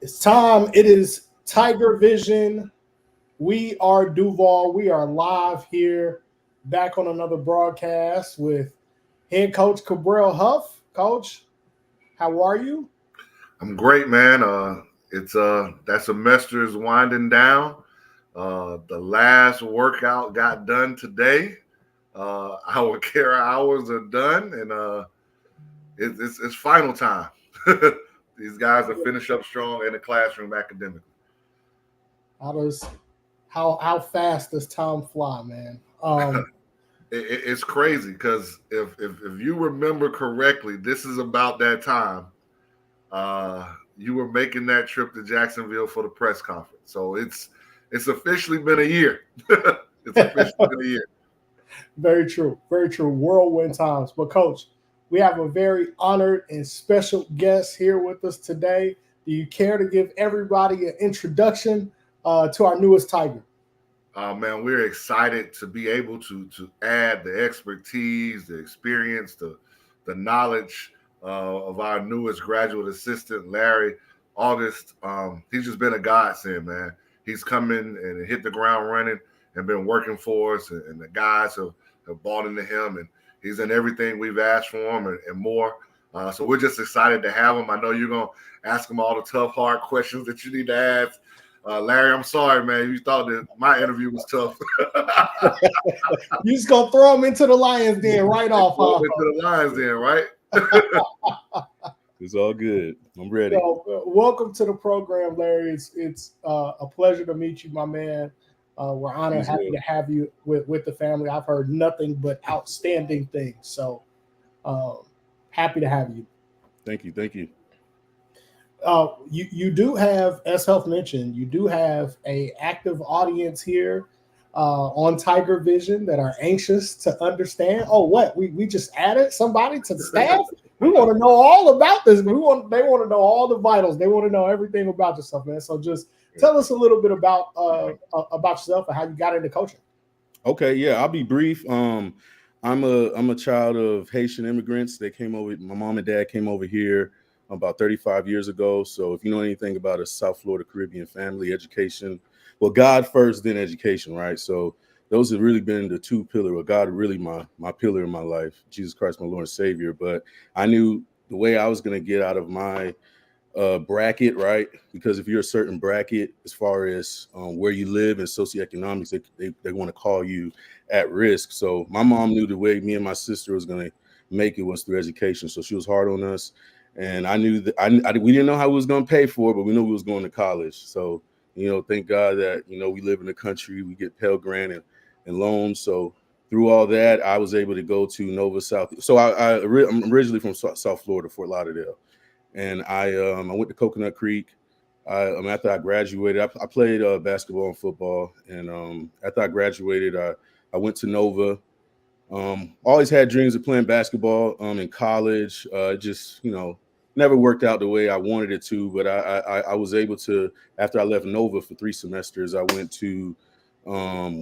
It's time. It is Tiger Vision. We are Duval. We are live here, back on another broadcast with head coach Cabral Huff. Coach, how are you? I'm great, man. It's that semester is winding down. The last workout got done today. Our care hours are done, and it's final time. These guys are finish up strong in the classroom academically. How does how fast does time fly, man? It's crazy because if you remember correctly, this is about that time. You were making that trip to Jacksonville for the press conference, so it's officially been a year. It's officially been a year. Very true. Very true. Whirlwind times. But, Coach, we have a very honored and special guest here with us today. Do you care to give everybody an introduction to our newest Tiger? Man, we're excited to be able to add the expertise, the experience, the knowledge of our newest graduate assistant, Larry August. He's just been a godsend, man. He's come in and hit the ground running and been working for us, and the guys have bought into him, and he's in everything we've asked for him and more. So we're just excited to have him. I know you're going to ask him all the tough, hard questions that you need to ask. Larry, I'm sorry, man. You thought that my interview was tough. You just gonna throw him into the lion's den right off, huh? Into the lion's den, right? It's all good. I'm ready. So, welcome to the program, Larry. It's a pleasure to meet you, my man. We're honored, happy to have you with the family. I've heard nothing but outstanding things. So happy to have you. Thank you. Thank you. You do have, as Health mentioned, you do have a active audience here on Tiger Vision that are anxious to understand. Oh, what we just added somebody to the staff. We want to know all about this. They want to know all the vitals. They want to know everything about yourself, man. So just tell us a little bit about yourself and how you got into coaching. Okay, yeah, I'll be brief. I'm a child of Haitian immigrants. They came over. My mom and dad came over here about 35 years ago. So if you know anything about a South Florida Caribbean family, education, well, God first, then education, right? So those have really been the two pillars. Well, God really my pillar in my life, Jesus Christ, my Lord and Savior. But I knew the way I was going to get out of my bracket, right? Because if you're a certain bracket, as far as where you live and socioeconomics, they want to call you at risk. So my mom knew the way me and my sister was going to make it was through education. So she was hard on us. And I knew that we didn't know how we was going to pay for it, but we knew we was going to college. So, thank God that, we live in the country, we get Pell Grant and loans. So through all that, I was able to go to Nova South. So I'm originally from South Florida, Fort Lauderdale. And I went to Coconut Creek. After I graduated, I played basketball and football. And after I graduated, I went to Nova. Always had dreams of playing basketball in college. Just never worked out the way I wanted it to. But I was able to. After I left Nova for 3 semesters, I went to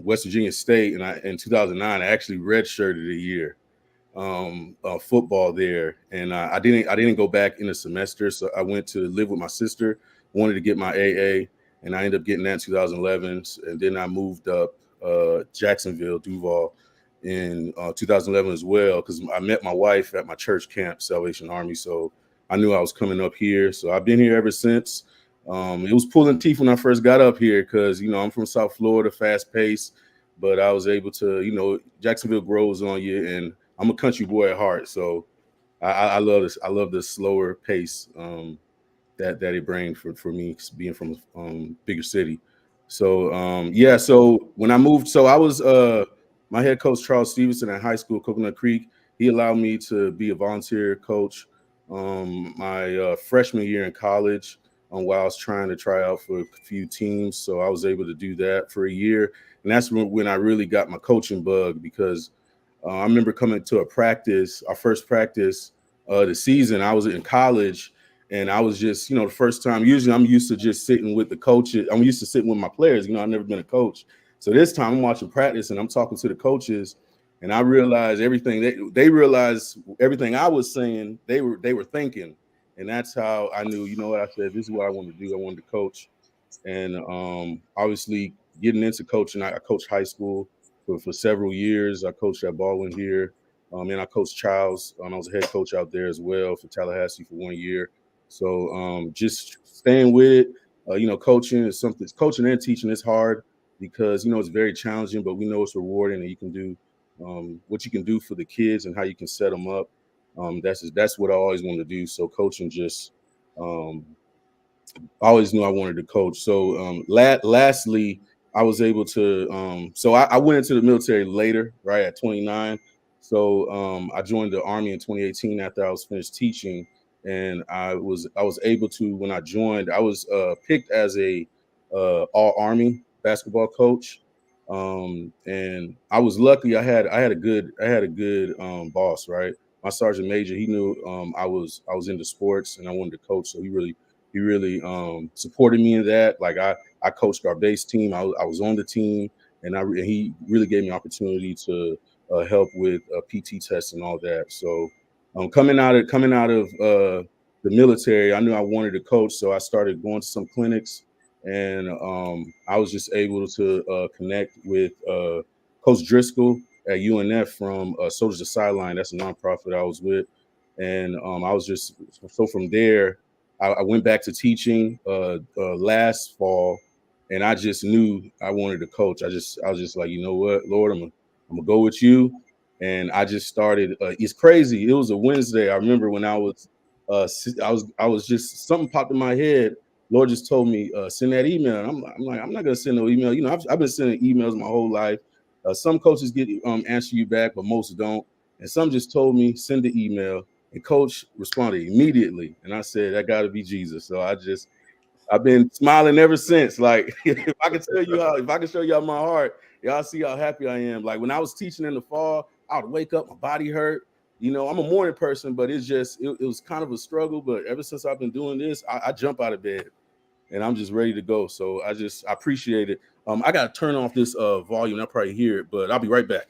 West Virginia State, and in 2009 I actually redshirted a year football there, and I didn't go back in a semester. So I went to live with my sister. Wanted to get my AA, and I ended up getting that in 2011. And then I moved up Jacksonville, Duval, in 2011 as well, because I met my wife at my church camp, Salvation Army. So I knew I was coming up here. So I've been here ever since. It was pulling teeth when I first got up here because, I'm from South Florida, fast paced, but I was able to, Jacksonville grows on you, and I'm a country boy at heart. So I love this. I love the slower pace that it brings for me being from a bigger city. So, so when I moved, so I was my head coach, Charles Stevenson, at high school, Coconut Creek. He allowed me to be a volunteer coach my freshman year in college while I was trying to try out for a few teams. So I was able to do that for a year. And that's when I really got my coaching bug, because I remember coming to our first practice the season. I was in college, and I was just, the first time, usually I'm used to just sitting with the coaches. I'm used to sitting with my players. I've never been a coach. So this time I'm watching practice and I'm talking to the coaches, and I realized everything they realized everything I was saying they were thinking. And that's how I knew, you know what, I said, this is what I want to do. I wanted to coach. And obviously getting into coaching, I coached high school for several years. I coached at Baldwin here. And I coached Childs. I was a head coach out there as well for Tallahassee for 1 year. So just staying with it, coaching is something. Coaching and teaching is hard because, it's very challenging, but we know it's rewarding, and you can do what you can do for the kids and how you can set them up. That's what I always wanted to do. So coaching just I always knew I wanted to coach. So lastly, I was able to I went into the military later, right at 29. So I joined the Army in 2018 after I was finished teaching, and I was able to, when I joined, I was picked as a all Army basketball coach. And I was lucky. I had a good boss, right? My sergeant major, he knew I was into sports and I wanted to coach, so he really supported me in that. Like I coached our base team. I was on the team, and he really gave me opportunity to help with PT tests and all that. So coming out of the military, I knew I wanted to coach, so I started going to some clinics, and I was just able to connect with Coach Driscoll at UNF from Soldiers of Sideline. That's a nonprofit I was with, and I was just so from there. I went back to teaching last fall, and I just knew I wanted to coach. I was just like, you know what, Lord, I'm gonna go with you. And I just started. It's crazy. It was a Wednesday. I remember when I was just something popped in my head. Lord just told me send that email. And I'm like, I'm not gonna send no email. I've been sending emails my whole life. Some coaches get answer you back, but most don't. And some just told me send the email. And Coach responded immediately, and I said, "That got to be Jesus." So I've been smiling ever since. Like if I can show y'all my heart, y'all see how happy I am. Like when I was teaching in the fall, I would wake up, my body hurt. I'm a morning person, but it was kind of a struggle. But ever since I've been doing this, I jump out of bed and I'm just ready to go. So I appreciate it. I got to turn off this volume. I'll probably hear it, but I'll be right back.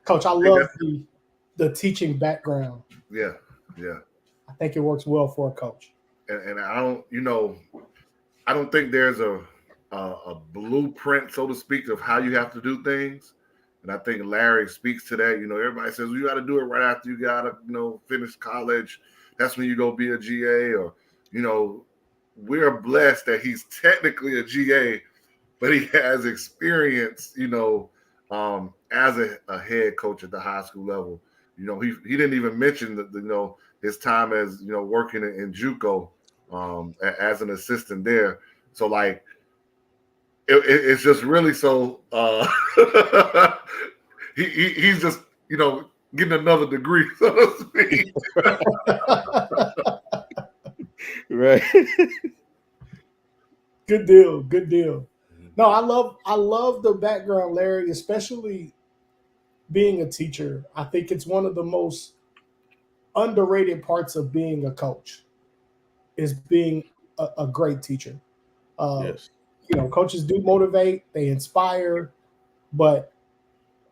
Coach, I love the teaching background. Yeah. I think it works well for a coach. And I don't think there's a blueprint, so to speak, of how you have to do things. And I think Larry speaks to that. Everybody says, well, you got to do it right after you got to, finish college. That's when you go be a GA. Or, we're blessed that he's technically a GA, but he has experience, as a head coach at the high school level. He didn't even mention that, his time as, working in JUCO as an assistant there. So like, it's just really so he's just, getting another degree, so to speak. Right. Good deal. No, I love the background, Larry, especially being a teacher. I think it's one of the most underrated parts of being a coach is being a great teacher. Yes. Coaches do motivate, they inspire, but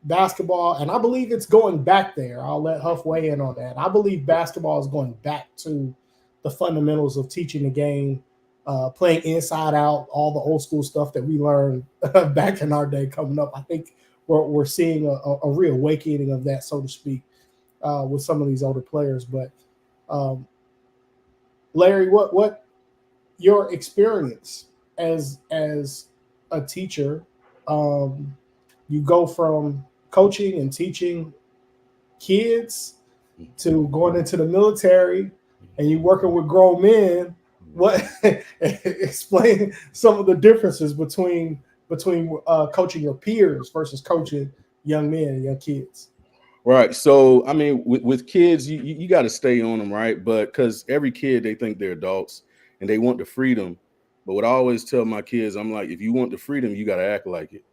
basketball, and I believe it's going back there. I'll let Huff weigh in on that. I believe basketball is going back to the fundamentals of teaching the game, playing inside out, all the old school stuff that we learned back in our day coming up. I think we're seeing a reawakening of that, so to speak, with some of these older players. But Larry, what your experience as a teacher? You go from coaching and teaching kids to going into the military, and you working with grown men. What explain some of the differences between coaching your peers versus coaching young men and young kids? Right. So, I mean, with kids, you got to stay on them, right? But because every kid, they think they're adults and they want the freedom. But what I always tell my kids, I'm like, if you want the freedom, you got to act like it.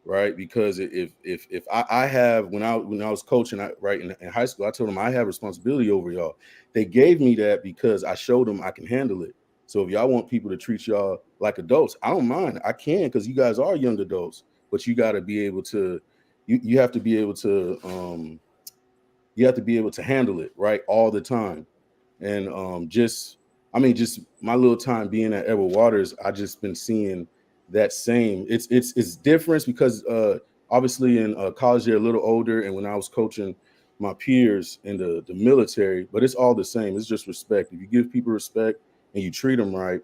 Right. Because if I have, when I was coaching, in high school, I told them I have responsibility over y'all. They gave me that because I showed them I can handle it. So if y'all want people to treat y'all like adults, I don't mind. I can, because you guys are young adults, but you got to be able to, you have to be able to, you have to be able to handle it right all the time. And just my little time being at Edward Waters, I just been seeing that same. It's difference because obviously in college they're a little older, and when I was coaching my peers in the military, but it's all the same. It's just respect. If you give people respect and you treat them right,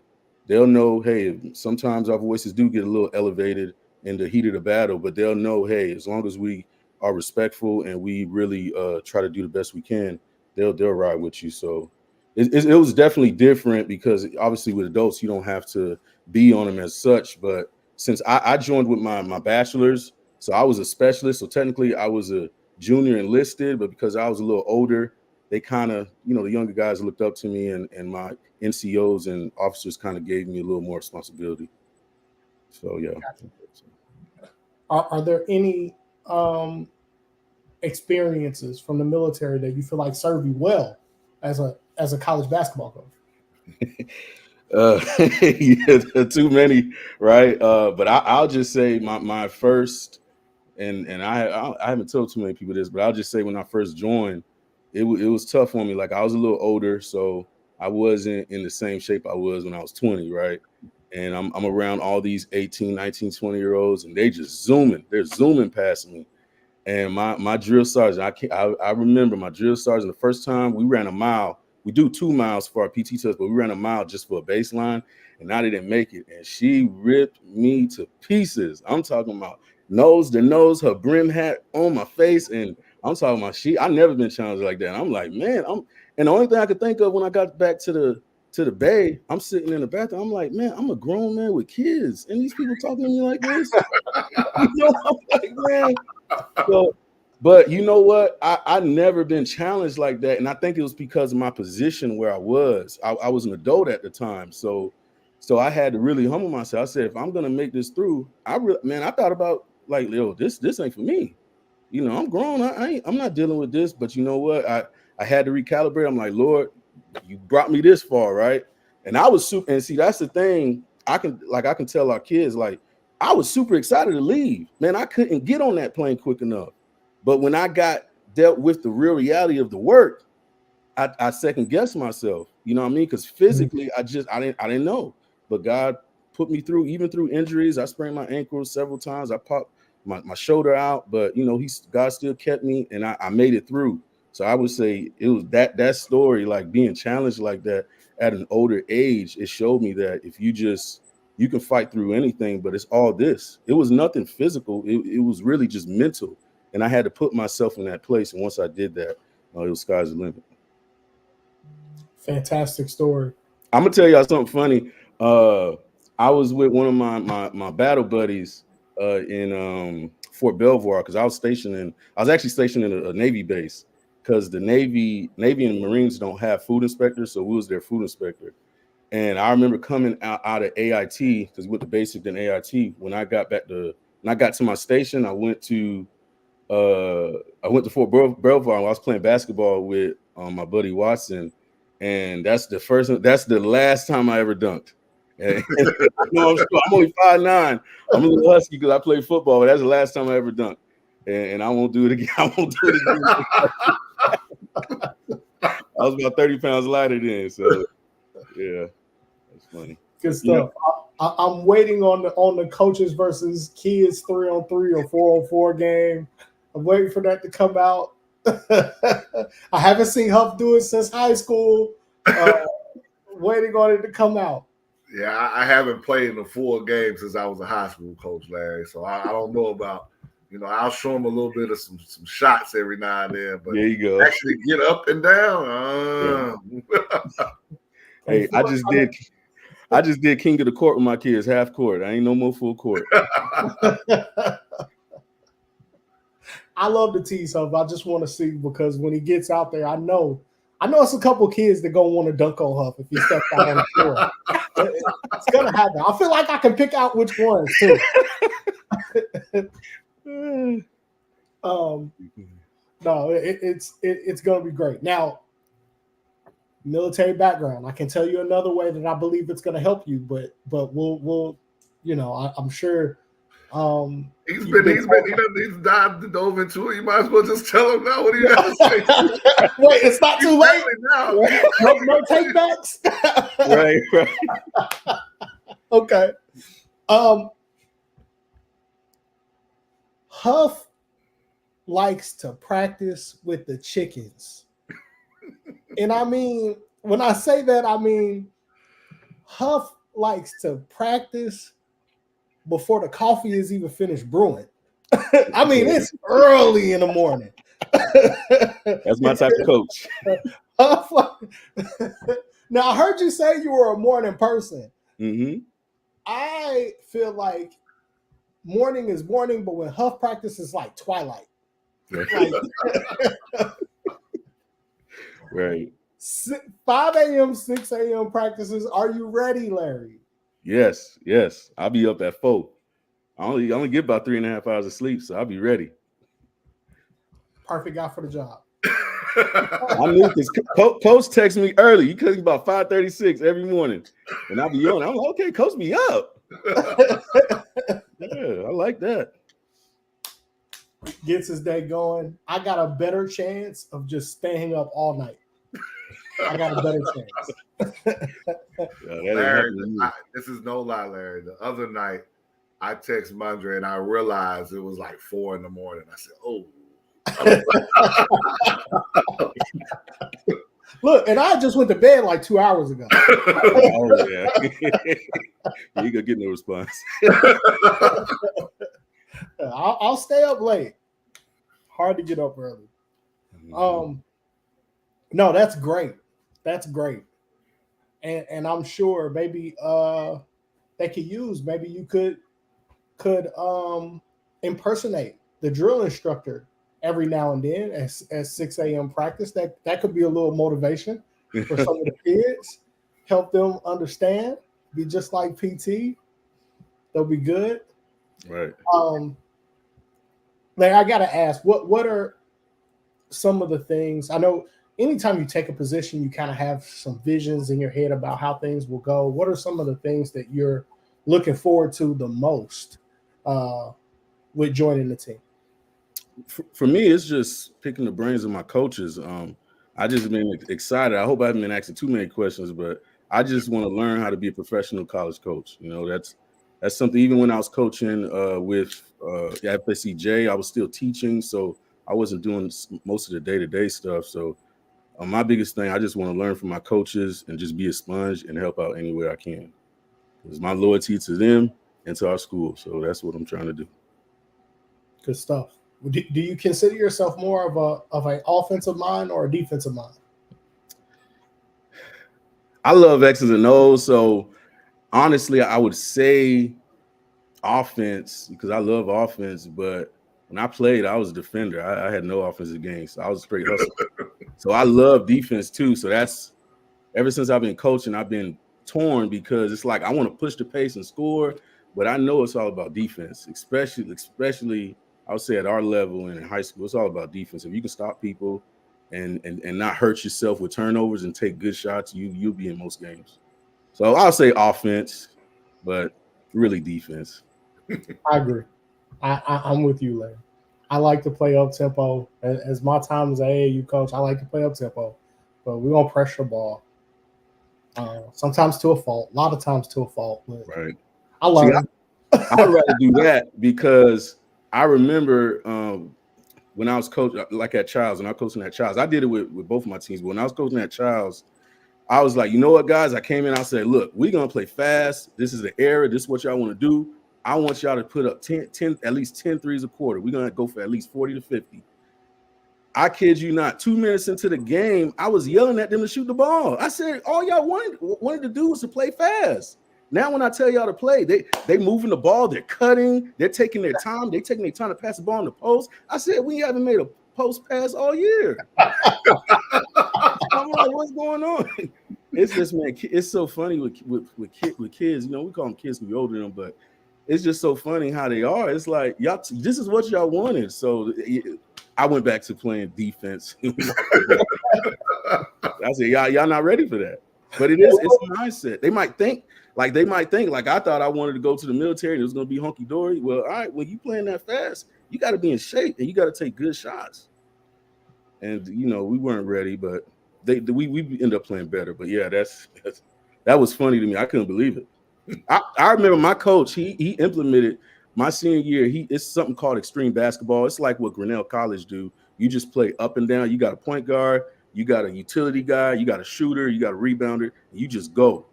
they'll know, hey, sometimes our voices do get a little elevated in the heat of the battle, but they'll know, hey, as long as we are respectful and we really try to do the best we can, they'll ride with you. So it was definitely different because obviously with adults you don't have to be on them as such. But since I joined with my bachelor's, so I was a specialist. So technically I was a junior enlisted, but because I was a little older, they kind of, the younger guys looked up to me, and my NCOs and officers kind of gave me a little more responsibility. So yeah. Are there any experiences from the military that you feel like serve you well as a college basketball coach? Yeah, too many, right? But I'll just say my first, and I haven't told too many people this, but I'll just say when I first joined, it was tough on me. Like I was a little older, so I wasn't in the same shape I was when I was 20, right? And I'm around all these 18, 19, 20-year-olds, and they're zooming past me. And my drill sergeant, I remember my drill sergeant, the first time we ran a mile. We do 2 miles for our PT test, but we ran a mile just for a baseline, and I didn't make it. And she ripped me to pieces. I'm talking about nose to nose, her brim hat on my face, and I'm talking about I never been challenged like that. And I'm like, man, and the only thing I could think of when I got back to the bay, I'm sitting in the bathroom. I'm like, man, I'm a grown man with kids, and these people talking to me like this. I'm like, man. So, but you know what? I never been challenged like that, and I think it was because of my position where I was. I was an adult at the time, so I had to really humble myself. I said, if I'm gonna make this through, I thought about like, yo, this ain't for me. I'm grown. I'm not dealing with this. But you know what? I had to recalibrate. I'm like, Lord, you brought me this far, right? And I was super. And see, that's the thing. I can tell our kids, like, I was super excited to leave. Man, I couldn't get on that plane quick enough. But when I got dealt with the real reality of the work, I second guessed myself. You know what I mean? Because physically, I didn't know. But God put me through, even through injuries. I sprained my ankle several times. I popped my shoulder out, but God still kept me, and I made it through. So I would say it was that story, like being challenged like that at an older age. It showed me that if you can fight through anything, but it's all this. It was nothing physical. It was really just mental. And I had to put myself in that place. And once I did that, it was sky's the limit. Fantastic story. I'm going to tell y'all something funny. I was with one of my battle buddies in Fort Belvoir, because I was actually stationed in a Navy base, because the Navy and Marines don't have food inspectors. So we was their food inspector. And I remember coming out of AIT, because with the basic then AIT, when I got to my station, I went to Fort Belvoir. I was playing basketball with my buddy Watson, and that's the last time I ever dunked. And, I'm only 5'9". I'm a little husky because I played football, but that's the last time I ever dunked. And I won't do it again. I won't do it again. I was about 30 pounds lighter then, so yeah. Funny. Good stuff. Yeah. I'm waiting on the coaches versus kids 3-on-3 or 4-on-4 game. I'm waiting for that to come out. I haven't seen Huff do it since high school. Waiting on it to come out. Yeah, I haven't played in a full game since I was a high school coach, Larry. So I don't know about, I'll show them a little bit of some shots every now and then. But there you go. Actually get up and down. Yeah. Hey, I just did King of the Court with my kids, half court. I ain't no more full court. I love the tease Huff. I just want to see, because when he gets out there, I know it's a couple kids that gonna want to dunk on Huff if he steps out on the floor. It's gonna happen. I feel like I can pick out which ones too. No, it's gonna be great. Now, military background. I can tell you another way that I believe it's going to help you, but we'll I'm sure He's dove into it. You might as well just tell him now. What do you got to say? Wait, it's not too late now. No take backs. Right. Okay. Huff likes to practice with the chickens. And I mean, when I say that, I mean Huff likes to practice before the coffee is even finished brewing. I mean, it's early in the morning. That's my type of coach. Now, I heard you say you were a morning person. Mm-hmm. I feel like morning is morning, but when Huff practice is like twilight. Right. 5 a.m., 6 a.m. practices. Are you ready, Larry? Yes. I'll be up at 4. I only get about 3.5 hours of sleep, so I'll be ready. Perfect guy for the job. I knew this. Coach texts me early. He comes about 5:36 every morning, and I'll be on. I'm like, okay, coach me up. Yeah, I like that. Gets his day going. I got a better chance of just staying up all night. I got a better chance. Larry, this is no lie, Larry. The other night, I text Mondre and I realized it was like 4 a.m. I said, "Oh." Look, and I just went to bed like 2 hours ago. Oh yeah, you gonna get no response. I'll stay up late. Hard to get up early. No, that's great. That's great. And I'm sure maybe they could use. Maybe you could impersonate the drill instructor every now and then at 6 a.m. practice. That could be a little motivation for some of the kids. Help them understand. Be just like PT. They'll be good. Right. Like I gotta ask, what are some of the things? I know anytime you take a position, you kind of have some visions in your head about how things will go. What are some of the things that you're looking forward to the most with joining the team? For me, it's just picking the brains of my coaches. I just been excited. I hope I haven't been asking too many questions, but I just want to learn how to be a professional college coach. You know, that's something. Even when I was coaching with FSCJ, I was still teaching, so I wasn't doing most of the day-to-day stuff. So my biggest thing, I just want to learn from my coaches and just be a sponge and help out anywhere I can. It's my loyalty to them and to our school. So that's what I'm trying to do. Good stuff. Do you consider yourself more of an offensive mind or a defensive mind? I love X's and O's. So honestly, I would say offense because I love offense. But when I played, I was a defender. I had no offensive game. So I was a straight hustler. So I love defense too. So that's ever since I've been coaching, I've been torn because it's like I want to push the pace and score, but I know it's all about defense, especially I would say at our level and in high school, it's all about defense. If you can stop people and not hurt yourself with turnovers and take good shots, you'll be in most games. So I'll say offense, but really defense. I agree. I'm with you, Larry. I like to play up tempo. As my time as an AAU coach, I like to play up tempo, but we don't pressure the ball. Sometimes to a fault, a lot of times to a fault. But right. I learned. I'd rather do that because I remember when I was coaching, like at Childs, when I was coaching at Childs, I did it with both of my teams. But when I was coaching at Childs, I was like, you know what, guys? I came in, I said, look, we're going to play fast. This is the era. This is what y'all want to do. I want y'all to put up 10, at least 10 threes a quarter. We're going to go for at least 40 to 50. I kid you not, 2 minutes into the game, I was yelling at them to shoot the ball. I said, all y'all wanted to do was to play fast. Now when I tell y'all to play, they moving the ball, they're cutting, they're taking their time, to pass the ball in the post. I said, we haven't made a post pass all year. I'm like, what's going on? It's just, man, it's so funny with kids. You know, we call them kids because we're older than them, but it's just so funny how they are. It's like, y'all, this is what y'all wanted. So I went back to playing defense. I said, y'all not ready for that. But it's a mindset. They might think like I thought I wanted to go to the military and it was going to be hunky dory. Well, all right, when you playing that fast, you got to be in shape and you got to take good shots. And we weren't ready, but we ended up playing better. But yeah, that was funny to me. I couldn't believe it. I remember my coach. He implemented my senior year. It's something called extreme basketball. It's like what Grinnell College do. You just play up and down. You got a point guard, you got a utility guy, you got a shooter, you got a rebounder. And you just go.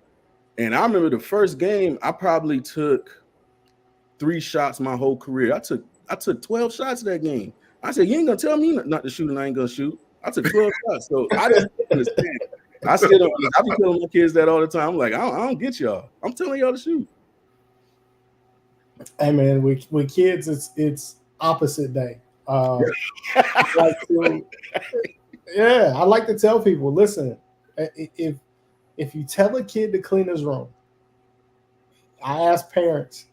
And I remember the first game, I probably took 3 shots my whole career. I took 12 shots that game. I said, you ain't gonna tell me not to shoot, and I ain't gonna shoot. I took 12 shots, so I just understand. I still don't. I be telling my kids that all the time. I'm like, I don't get y'all. I'm telling y'all to shoot. Hey man, with kids, it's opposite day. I like to tell people, listen, if you tell a kid to clean his room, I ask parents,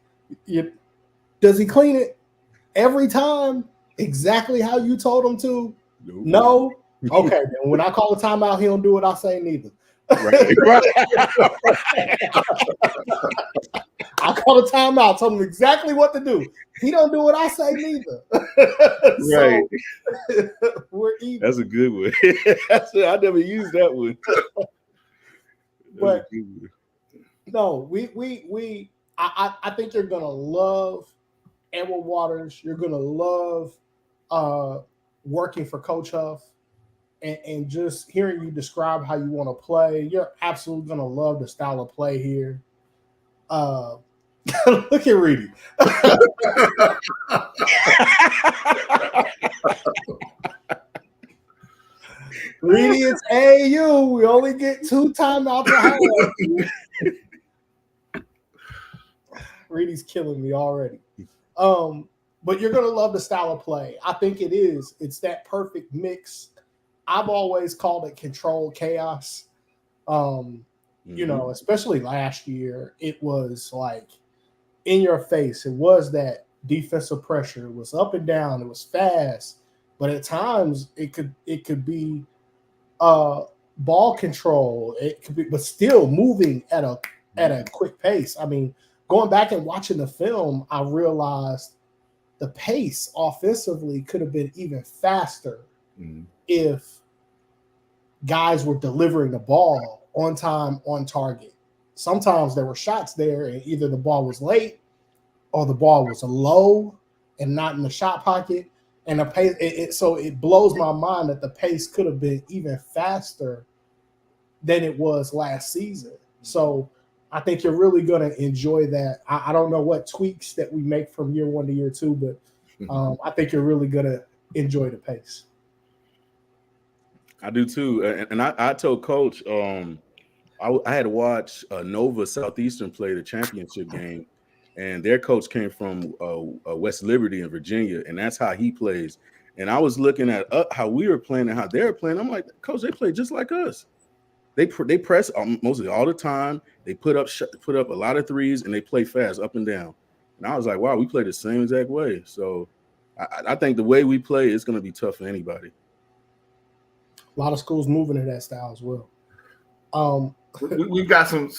does he clean it every time exactly how you told him to? No. Okay, then when I call a timeout, he don't do what I say neither. Right. I call a timeout, told him exactly what to do. He don't do what I say neither. Right. So, we're even. That's a good one. I never used that one. But no, I think you're gonna love Edward Waters. You're gonna love working for Coach Huff. And just hearing you describe how you want to play, you're absolutely going to love the style of play here. Look at Reedy. Reedy, it's AU. We only get 2 timeouts a half. Reedy's killing me already. But you're going to love the style of play. I think it is. It's that perfect mix. I've always called it controlled chaos. Especially last year, it was like in your face. It was that defensive pressure. It was up and down. It was fast, but at times it could be ball control. It could be, but still moving at a quick pace. I mean, going back and watching the film, I realized the pace offensively could have been even faster if guys were delivering the ball on time, on target. Sometimes there were shots there, and either the ball was late or the ball was low and not in the shot pocket. And the pace, so it blows my mind that the pace could have been even faster than it was last season. So I think you're really going to enjoy that. I don't know what tweaks that we make from year 1 to year 2, but I think you're really going to enjoy the pace. I do too. And I told Coach, I had to watch Nova Southeastern play the championship game, and their coach came from West Liberty in Virginia, and that's how he plays. And I was looking at how we were playing and how they were playing. I'm like, Coach, they play just like us. They press mostly all the time. They put up a lot of threes, and they play fast up and down. And I was like, wow, we play the same exact way. So I think the way we play is going to be tough for anybody. A lot of schools moving to that style as well. We've got some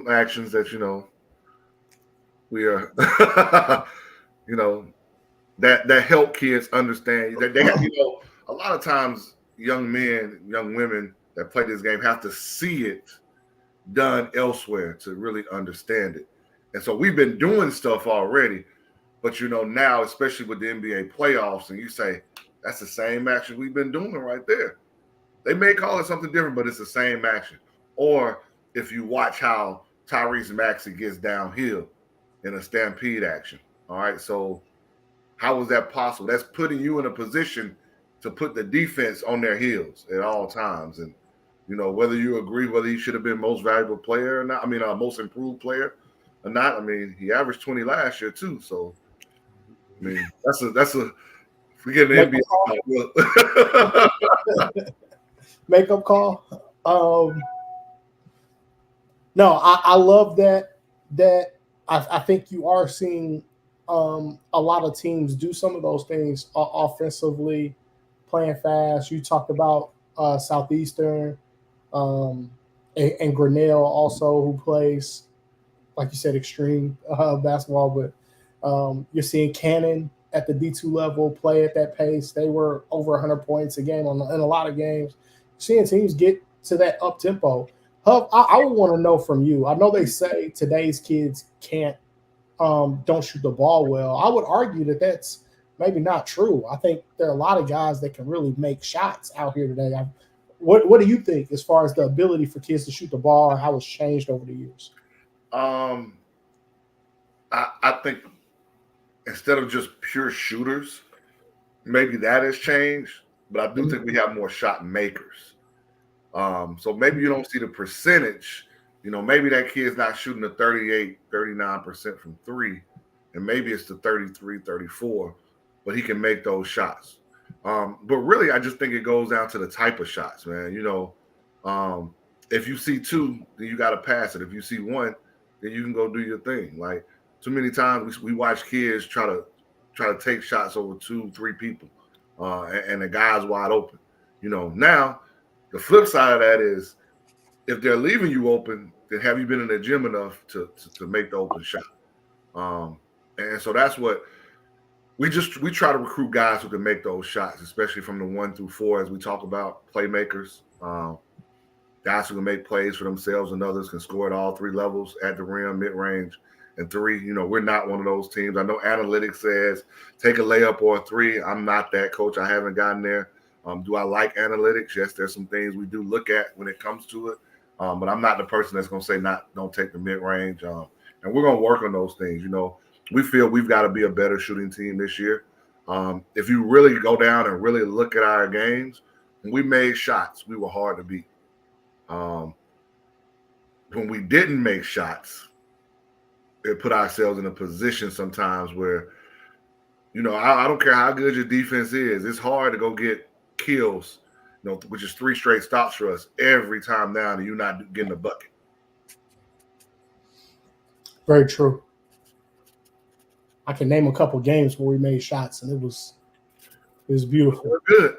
actions that we are that help kids understand that they have, a lot of times young men, young women that play this game have to see it done elsewhere to really understand it. And so we've been doing stuff already, but now, especially with the NBA playoffs, and you say that's the same action we've been doing right there. They may call it something different, but it's the same action. Or if you watch how Tyrese Maxey gets downhill in a stampede action. All right. So how was that possible? That's putting you in a position to put the defense on their heels at all times. And, whether you agree whether he should have been most valuable player or not, most improved player or not. He averaged 20 last year too. So, that's a forget the NBA. Makeup call. No, I love that I think you are seeing a lot of teams do some of those things offensively, playing fast. You talked about Southeastern. and Grinnell also, who plays, like you said, extreme basketball. But you're seeing Cannon at the D2 level play at that pace. They were over 100 points a game in a lot of games. Seeing teams get to that up tempo. Huff, I would want to know from you. I know they say today's kids don't shoot the ball well. I would argue that that's maybe not true. I think there are a lot of guys that can really make shots out here today. What do you think as far as the ability for kids to shoot the ball and how it's changed over the years? I think instead of just pure shooters, maybe that has changed, but I do think we have more shot makers. So maybe you don't see the percentage. Maybe that kid's not shooting the 38, 39% from three, and maybe it's the 33, 34, but he can make those shots. But really, I just think it goes down to the type of shots, man. If you see two, then you got to pass it. If you see one, then you can go do your thing. Like, too many times we watch kids try to take shots over 2-3 people, and the guy's wide open. Now the flip side of that is, if they're leaving you open, then have you been in the gym enough to make the open shot? And so that's what we try to recruit guys who can make those shots, especially from the 1 through 4, as we talk about playmakers, guys who can make plays for themselves and others, can score at all 3 levels, at the rim, mid range, and 3. We're not one of those teams. I know analytics says take a layup or a 3. I'm not that coach. I haven't gotten there. Do I like analytics? Yes, there's some things we do look at when it comes to it. But I'm not the person that's going to say don't take the mid-range. And we're going to work on those things. We feel we've got to be a better shooting team this year. If you really go down and really look at our games, when we made shots, we were hard to beat. When we didn't make shots, it put ourselves in a position sometimes where, I don't care how good your defense is. It's hard to go get kills, which is 3 straight stops for us every time down, and you're not getting a bucket. Very true. I can name a couple games where we made shots, and it was beautiful. We're good.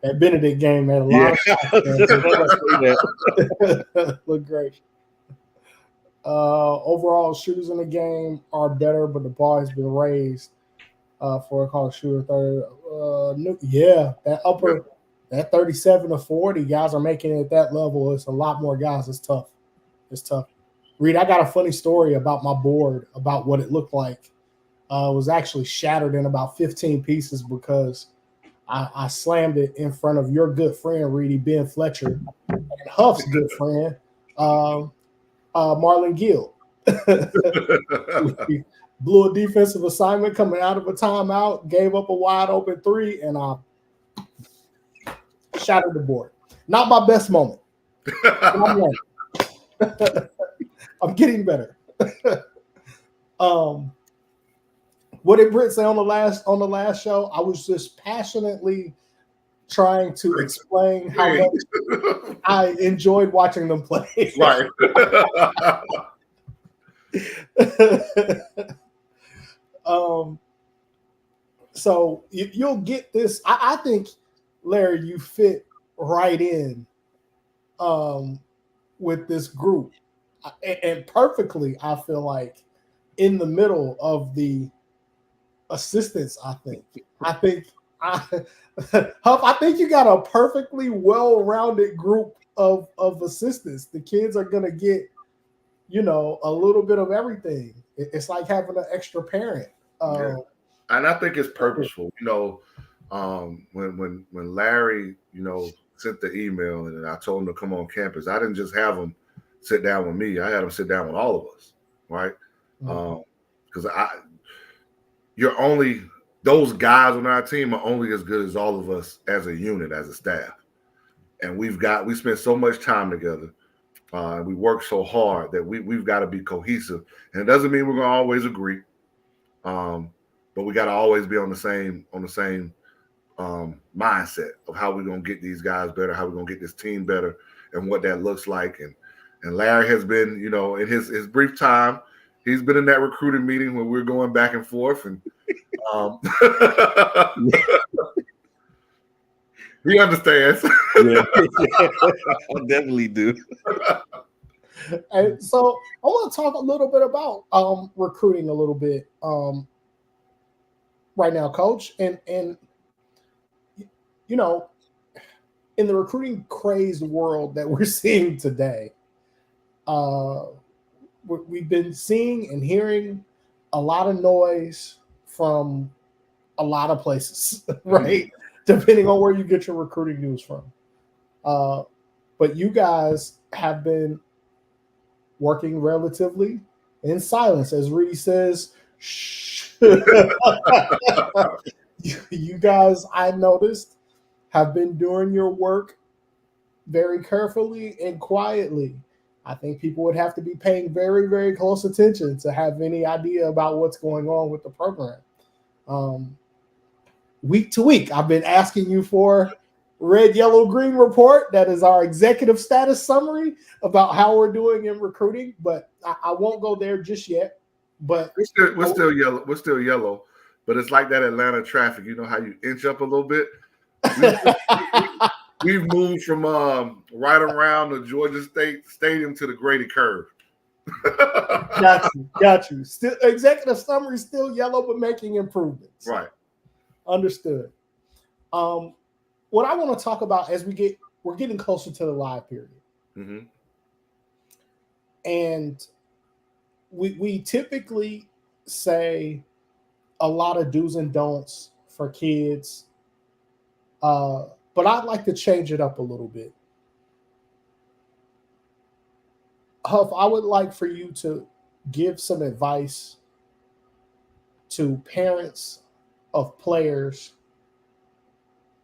That Benedict game had a lot of shots. Looked great. Overall, shooters in the game are better, but the bar has been raised for a college shooter. That 37 to 40 guys are making it at that level. It's a lot more guys. It's tough. Reed, I got a funny story about my board, about what it looked like. It was actually shattered in about 15 pieces because I slammed it in front of your good friend, Reedy, Ben Fletcher, and Huff's good friend, Marlon Gill. We blew a defensive assignment coming out of a timeout, gave up a wide open 3, and I shattered the board. Not my best moment. I'm getting better. What did Britt say on the last show? I was just passionately trying to explain how much I enjoyed watching them play. Right. So you'll get this. I think, Larry, you fit right in with this group, and perfectly, I feel like, in the middle of the assistants. I think you got a perfectly well-rounded group of assistants. The kids are gonna get, a little bit of everything. It's like having an extra parent. Yeah. And I think it's purposeful. When Larry, sent the email and I told him to come on campus, I didn't just have him sit down with me. I had him sit down with all of us, right? Because those guys on our team are only as good as all of us as a unit, as a staff. And we spent so much time together. And we work so hard that we've got to be cohesive. And it doesn't mean we're going to always agree. But we got to always be on the same mindset of how we're going to get these guys better, how we're going to get this team better, and what that looks like. And Larry has been, in his brief time, he's been in that recruiting meeting where we're going back and forth, and He understands. Yeah, I definitely do. And so I want to talk a little bit about recruiting a little bit right now, Coach, and you know, in the recruiting crazed world that we're seeing today, uh, we've been seeing and hearing a lot of noise from a lot of places, right? Depending on where you get your recruiting news from. But you guys have been working relatively in silence, as Reedy says. Shh. You guys, I noticed, have been doing your work very carefully and quietly. I think people would have to be paying very, very close attention to have any idea about what's going on with the program. Um, Week to week, I've been asking you for red, yellow, green report. That is our executive status summary about how we're doing in recruiting, but I won't go there just yet. But we're still yellow. We're still yellow, but it's like that Atlanta traffic. You know how you inch up a little bit. We've moved from right around the Georgia State Stadium to the Grady Curve. Got you. Still, executive summary still yellow, but making improvements. Right. Understood. What I want to talk about as we're getting closer to the live period, and we typically say a lot of do's and don'ts for kids, but I'd like to change it up a little bit. Huff, I would like for you to give some advice to parents of players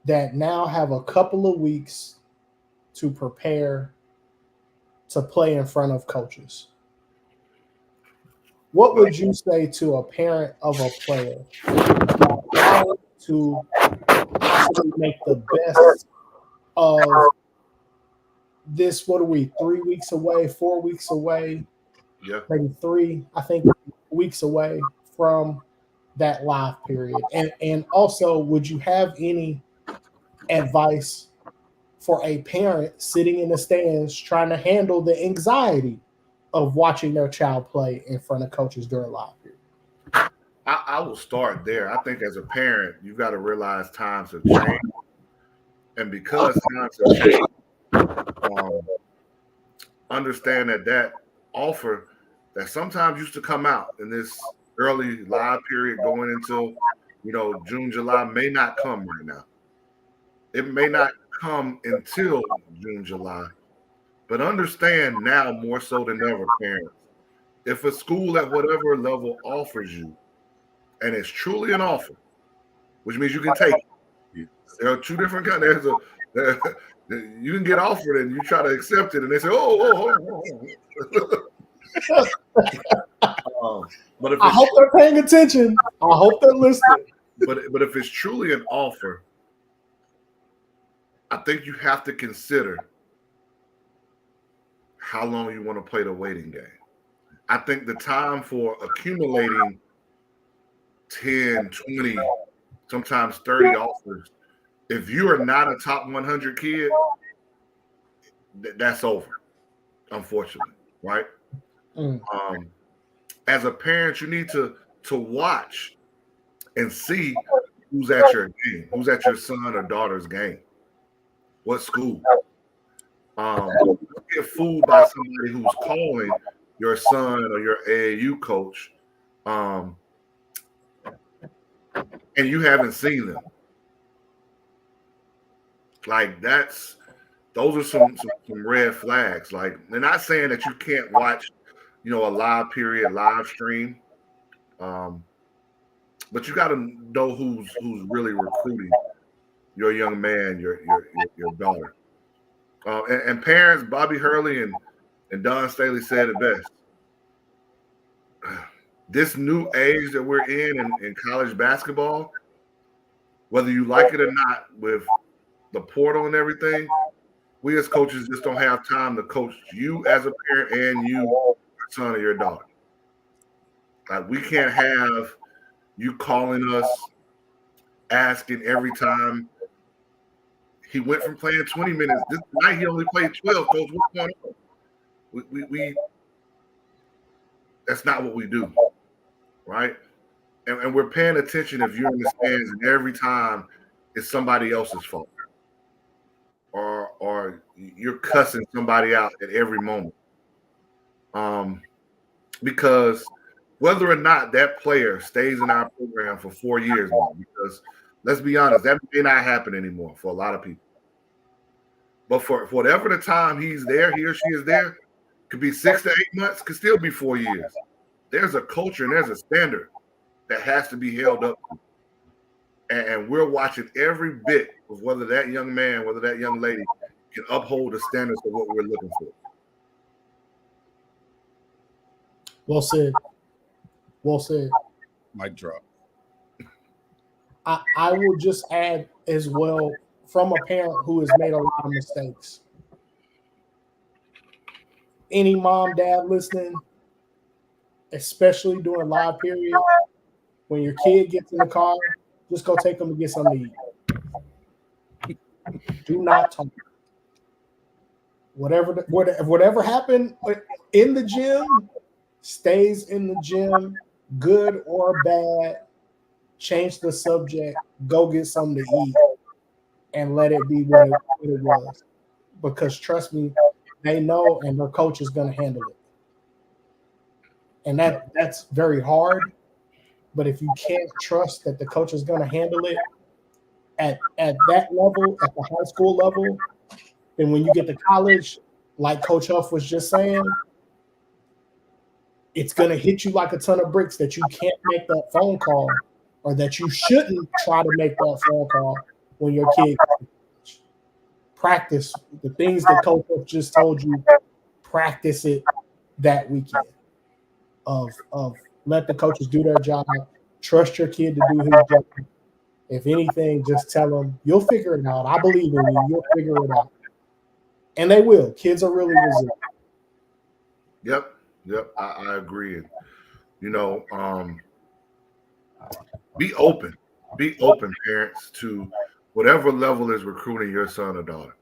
that now have a couple of weeks to prepare to play in front of coaches. What would you say to a parent of a player to possibly make the best of this? What are we, 3 weeks away, 4 weeks away? Yeah. Maybe 3, I think, weeks away from that live period. And also, would you have any advice for a parent sitting in the stands trying to handle the anxiety of watching their child play in front of coaches during live period? I will start there. I think as a parent, you've got to realize times have changed. And because times have changed, understand that offer that sometimes used to come out in this early live period going until, June, July may not come right now. It may not come until June, July. But understand now more so than ever, parents, if a school at whatever level offers you, and it's truly an offer, which means you can take it. There are two different kinds. You can get offered and you try to accept it, and they say, oh. But if I hope they're paying attention. I hope they're listening. But if it's truly an offer, I think you have to consider how long you want to play the waiting game. I think the time for accumulating 10, 20, sometimes 30 offers, if you are not a top 100 kid, that's over, unfortunately, right? As a parent, you need to watch and see who's at your game, who's at your son or daughter's game, what school. Don't get fooled by somebody who's calling your son or your AAU coach, and you haven't seen them. Like those are some red flags. Like, they're not saying that you can't watch, a live period, live stream, but you got to know who's really recruiting your young man, your daughter. And parents, Bobby Hurley and Don Staley said it best. This new age that we're in college basketball, whether you like it or not, with the portal and everything, we as coaches just don't have time to coach you as a parent and you, your son or your daughter. Like, we can't have you calling us, asking every time He went from playing 20 minutes. This night he only played 12. Coach, what's going on? We that's not what we do, right? And we're paying attention if you're in the stands, and every time it's somebody else's fault, or you're cussing somebody out at every moment. Because whether or not that player stays in our program for 4 years now, because let's be honest, that may not happen anymore for a lot of people. But for whatever the time he's there, he or she is there, could be 6 to 8 months, could still be 4 years. There's a culture and there's a standard that has to be held up. And we're watching every bit of whether that young man, whether that young lady can uphold the standards of what we're looking for. Well said. Well said. Mic drop. I will just add as well, from a parent who has made a lot of mistakes. Any mom, dad listening, especially during live period, when your kid gets in the car, just go take them to get something to eat. Do not talk. Whatever happened in the gym stays in the gym, good or bad. Change the subject. Go get something to eat, and let it be what it was. Because trust me, they know, and their coach is going to handle it. And that's very hard. But if you can't trust that the coach is going to handle it at that level, at the high school level, then when you get to college, like Coach Huff was just saying, it's going to hit you like a ton of bricks that you can't make that phone call, or that you shouldn't try to make that phone call when your kid practice the things that Coach Huff just told you. Practice it that weekend. Of let the coaches do their job. Trust your kid to do his job. If anything, just tell them you'll figure it out. I believe in you. You'll figure it out, and they will. Kids are really resilient. Yep. I agree. And be open. Be open, parents, to whatever level is recruiting your son or daughter.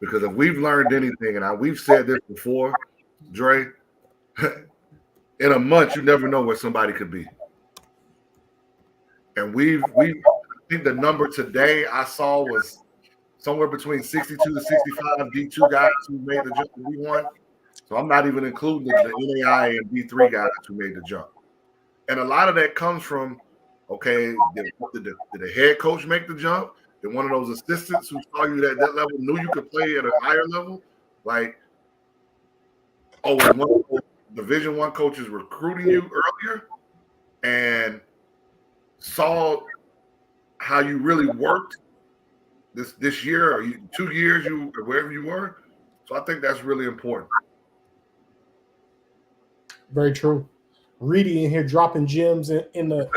Because if we've learned anything, and we've said this before, Dre, in a month you never know where somebody could be. And I think the number today I saw was somewhere between 62 to 65 D2 guys who made the jump to D1. So I'm not even including the NAI and D3 guys who made the jump. And a lot of that comes from, okay, did the head coach make the jump? Did one of those assistants who saw you at that level knew you could play at a higher level? Like, was one of the Division I coaches recruiting you earlier and saw how you really worked this year or 2 years, or wherever you were? So I think that's really important. Very true. Reedy in here dropping gems in the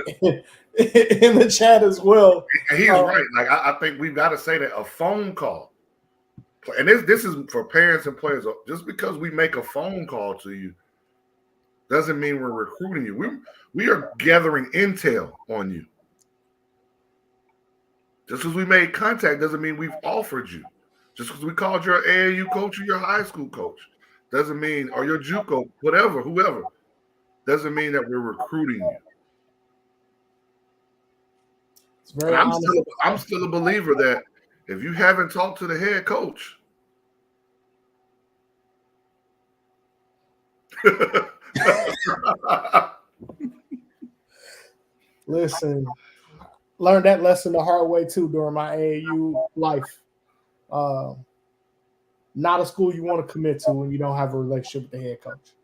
in the chat as well. And he's right. Like I think we've got to say that a phone call, and this is for parents and players. Just because we make a phone call to you doesn't mean we're recruiting you. We are gathering intel on you. Just because we made contact doesn't mean we've offered you. Just because we called your AAU coach or your high school coach doesn't mean, or your JUCO, whoever, doesn't mean that we're recruiting you. It's very I'm still a believer that if you haven't talked to the head coach, listen, learned that lesson the hard way too during my AAU life. Not a school you want to commit to when you don't have a relationship with the head coach.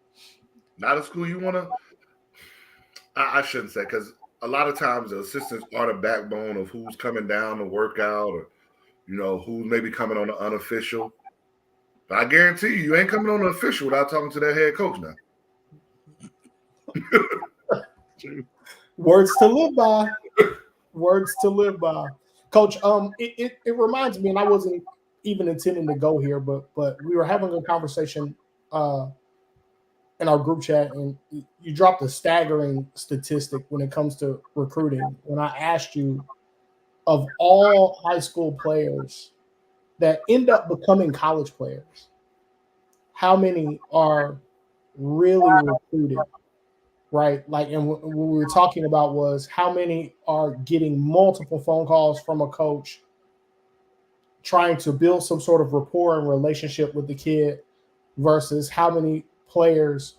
Not a school you want to. I shouldn't say, because a lot of times the assistants are the backbone of who's coming down to work out, or who's maybe coming on the unofficial. But I guarantee you ain't coming on the official without talking to that head coach now. Words to live by. Words to live by. Coach, it reminds me, and I wasn't even intending to go here, but we were having a conversation in our group chat, and you dropped a staggering statistic when it comes to recruiting. When I asked you, of all high school players that end up becoming college players, how many are really recruited, right? Like, and what we were talking about was how many are getting multiple phone calls from a coach trying to build some sort of rapport and relationship with the kid versus how many players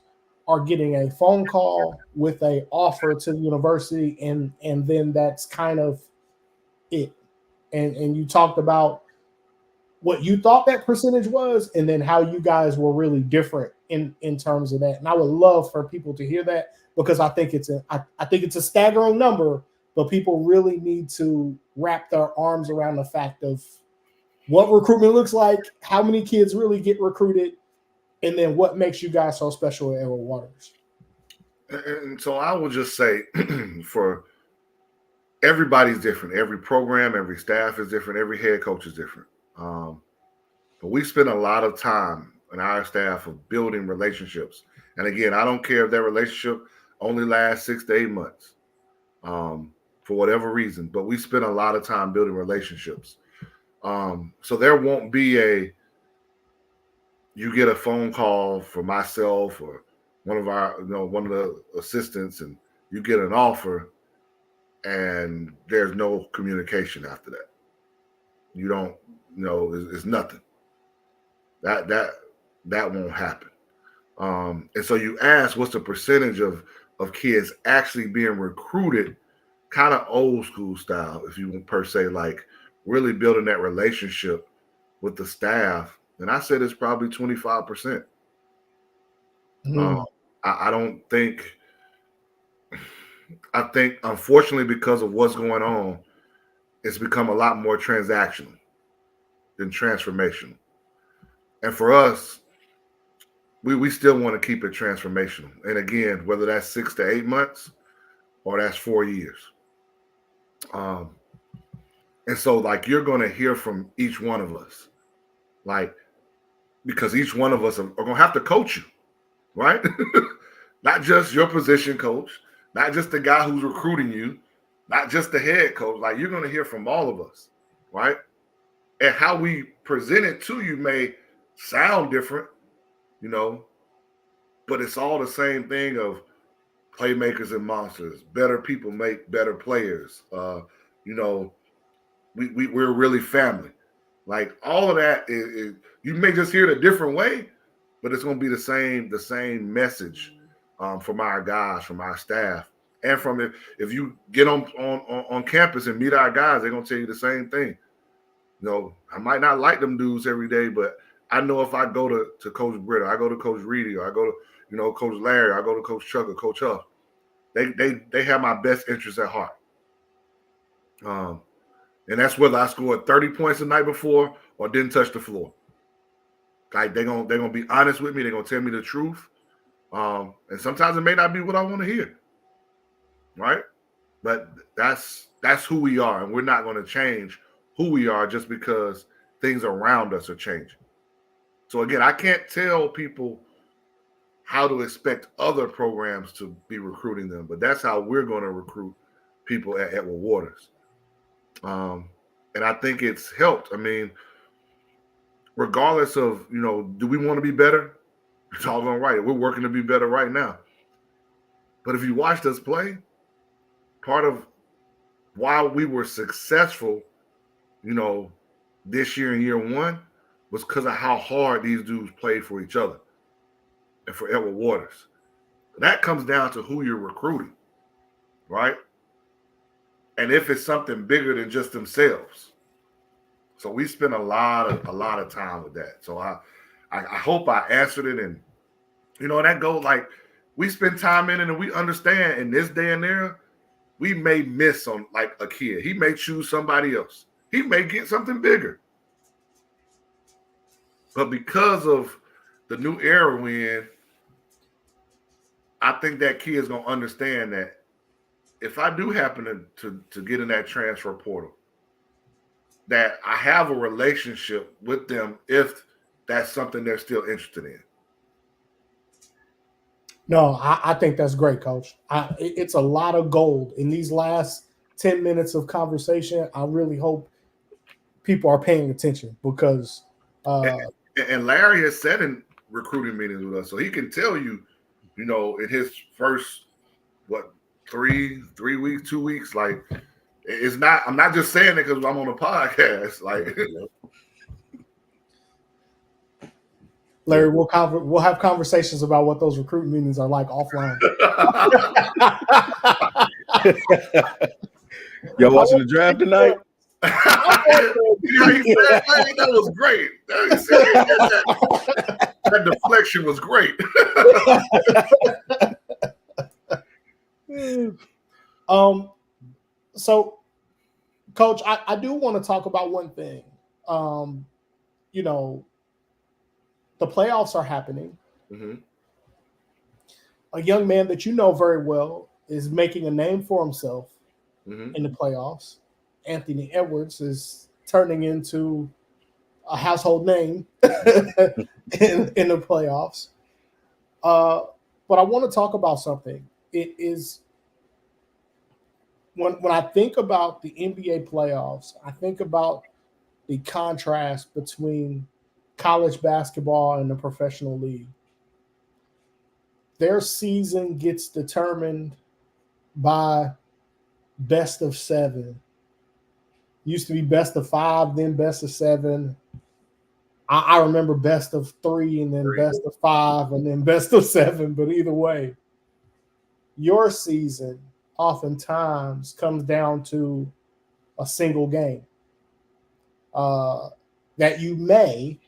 are getting a phone call with a offer to the university, and then that's kind of it. And you talked about what you thought that percentage was, and then how you guys were really different in terms of that. And I would love for people to hear that, because I think I think it's a staggering number, but people really need to wrap their arms around the fact of what recruitment looks like, how many kids really get recruited, and then what makes you guys so special at Edward Waters. And so I will just say, for everybody's different. Every program, every staff is different. Every head coach is different. But we spend a lot of time in our staff of building relationships. And again, I don't care if that relationship only lasts 6 to 8 months, for whatever reason. But we spend a lot of time building relationships. So there won't be you get a phone call from myself or one of the assistants, and you get an offer, and there's no communication after that. You don't, it's nothing. That won't happen. And so you ask, what's the percentage of kids actually being recruited, kind of old school style, if you want, per se, like really building that relationship with the staff. And I said it's probably 25%. I don't think. I think, unfortunately, because of what's going on, it's become a lot more transactional than transformational. And for us, we still want to keep it transformational. And again, whether that's 6 to 8 months or that's 4 years. And so, like, you're going to hear from each one of us, like, because each one of us are going to have to coach you, right? Not just your position coach, not just the guy who's recruiting you, not just the head coach. Like, you're going to hear from all of us, right? And how we present it to you may sound different, but it's all the same thing of playmakers and monsters. Better people make better players. We're really family. Like, all of that is you may just hear it a different way, but it's going to be the same message from our guys, from our staff, and from if you get on campus and meet our guys, they're going to tell you the same thing. I might not like them dudes every day, but I know if I go to Coach Britt, or I go to Coach Reedy, or I go to Coach Larry, I go to Coach Chuck or Coach Huff, they have my best interests at heart. And that's whether I scored 30 points the night before or didn't touch the floor. Like, they're gonna be honest with me. They're gonna tell me the truth. And sometimes it may not be what I want to hear. Right? But that's who we are, and we're not going to change who we are just because things around us are changing. So again, I can't tell people how to expect other programs to be recruiting them, but that's how we're going to recruit people at Edward Waters. And I think it's helped. I mean, regardless of, do we want to be better? It's all going right. We're working to be better right now. But if you watched us play, part of why we were successful, this year in year one was because of how hard these dudes played for each other and for Edward Waters. That comes down to who you're recruiting, right? And if it's something bigger than just themselves. So we spend a lot of time with that. So I hope I answered it. And, that goes, like, we spend time in it, and we understand in this day and era, we may miss on, like, a kid. He may choose somebody else. He may get something bigger. But because of the new era we're in, I think that kid is going to understand that if I do happen to get in that transfer portal, that I have a relationship with them if that's something they're still interested in. No, I think that's great, Coach. It's a lot of gold in these last 10 minutes of conversation. I really hope people are paying attention because and Larry has said in recruiting meetings with us, so he can tell you, you know, in his first 3 weeks, 2 weeks, like it's not. I'm not just saying it because I'm on a podcast. Like Larry, we'll have conversations about what those recruiting meetings are like offline. Y'all watching the draft tonight? That was great. That deflection was great. So, Coach, I do want to talk about one thing. You know, the playoffs are happening. Mm-hmm. A young man that you know very well is making a name for himself in the playoffs. Anthony Edwards is turning into a household name in the playoffs. But I want to talk about something. It is when I think about the NBA playoffs, I think about the contrast between college basketball and the professional league. Their season gets determined by best of 7. Used to be best of 5, then best of 7. I remember best of 3 and then best of 5 and then best of 7. But either way, your season oftentimes comes down to a single game that you may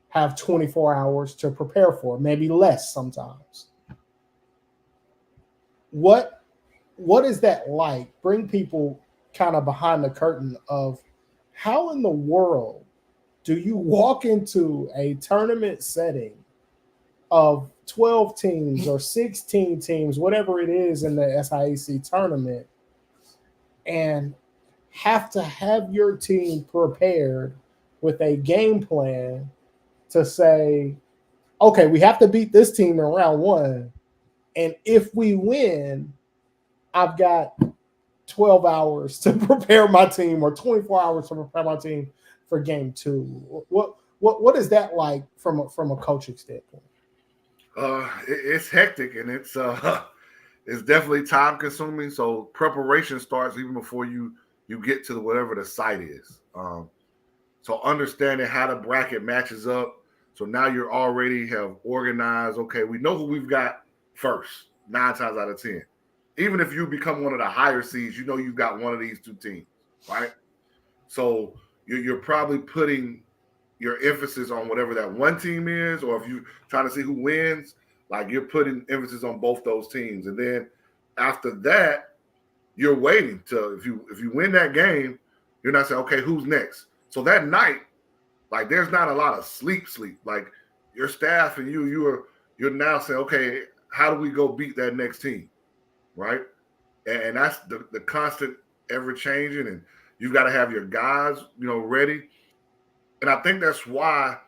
have 24 hours to prepare for, maybe less sometimes. What is that like? Bring people kind of behind the curtain of how in the world do you walk into a tournament setting of 12 teams or 16 teams, whatever it is in the SIAC tournament, and have to have your team prepared with a game plan to say, okay, we have to beat this team in round 1. And if we win, I've got 12 hours to prepare my team or 24 hours to prepare my team for game 2. What is that like from a coaching standpoint? It's hectic and it's definitely time consuming. So preparation starts even before you get to whatever the site is. So understanding how the bracket matches up. So now you're already have organized. Okay, we know who we've got first 9 times out of 10. Even if you become one of the higher seeds, you know you've got one of these 2 teams, right? So you're probably putting your emphasis on whatever that one team is, or if you're trying to see who wins, like you're putting emphasis on both those teams. And then after that, you're waiting to if you win that game, you're not saying, okay, who's next? So that night, like there's not a lot of sleep. Like your staff and you're now saying, okay, how do we go beat that next team? Right? And that's the constant ever changing, and you've got to have your guys, ready. And I think that's why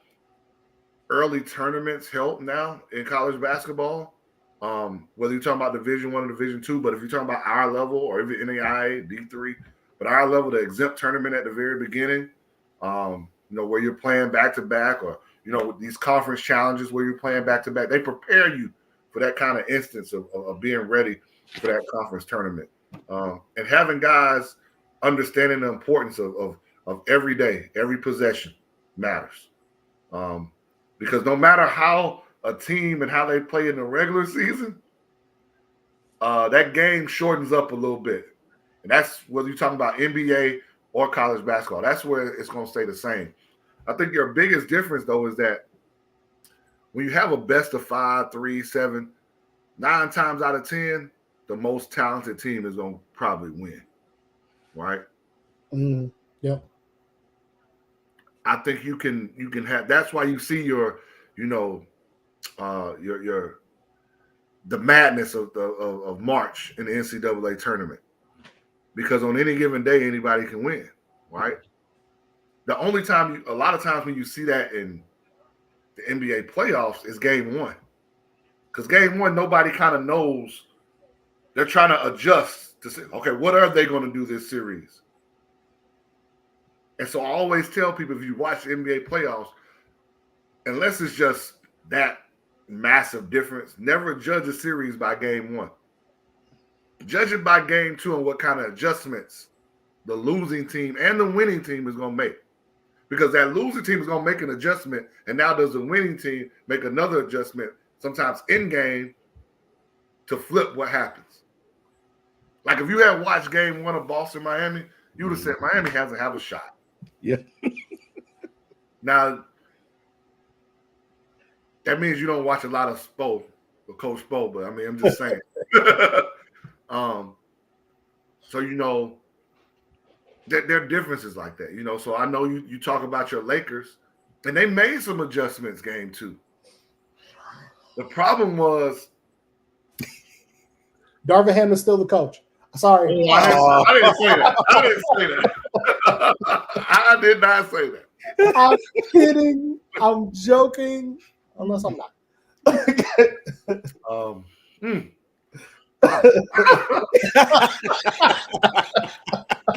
early tournaments help now in college basketball. Whether you're talking about Division 1 or Division 2, but if you're talking about our level or even NAIA, D3, but our level, the exempt tournament at the very beginning, where you're playing back to back, or with these conference challenges where you're playing back to back, they prepare you for that kind of instance of being ready for that conference tournament. And having guys understanding the importance of every day, every possession matters. Because no matter how a team and how they play in the regular season, that game shortens up a little bit. And that's whether you're talking about NBA or college basketball. That's where it's going to stay the same. I think your biggest difference, though, is that when you have a best of 5, 3, 7, 9 times out of 10, the most talented team is going to probably win, right? Yeah. I think you can have. That's why you see your the madness of March in the NCAA tournament, because on any given day anybody can win, right? The only time a lot of times when you see that in the NBA playoffs is game 1, because game 1 nobody kind of knows. They're trying to adjust to say, okay, what are they going to do this series? And so I always tell people, if you watch the NBA playoffs, unless it's just that massive difference, never judge a series by game one. Judge it by game two and what kind of adjustments the losing team and the winning team is going to make. Because that losing team is going to make an adjustment, and now does the winning team make another adjustment, sometimes in game, to flip what happens. Like if you had watched game one of Boston, Miami, you would have said Miami hasn't have a shot. Yeah. Now, that means you don't watch a lot of Spo, or Coach Spo, but I mean, I'm just saying. So, you know, there are differences like that, you know. So I know you talk about your Lakers, and they made some adjustments game two. The problem was Darvin Ham is still the coach. Sorry. I didn't say that. I did not say that. I'm kidding. I'm joking. Unless I'm not.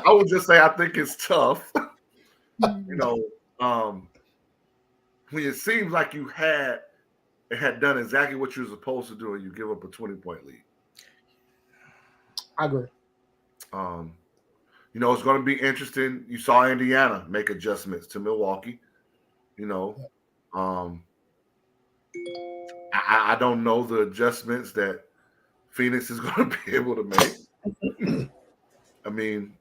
I would just say I think it's tough. You know, when it seems like you had done exactly what you were supposed to do and you give up a 20-point lead. I agree. You know, it's going to be interesting. You saw Indiana make adjustments to Milwaukee. You know, I don't know the adjustments that Phoenix is going to be able to make. I mean,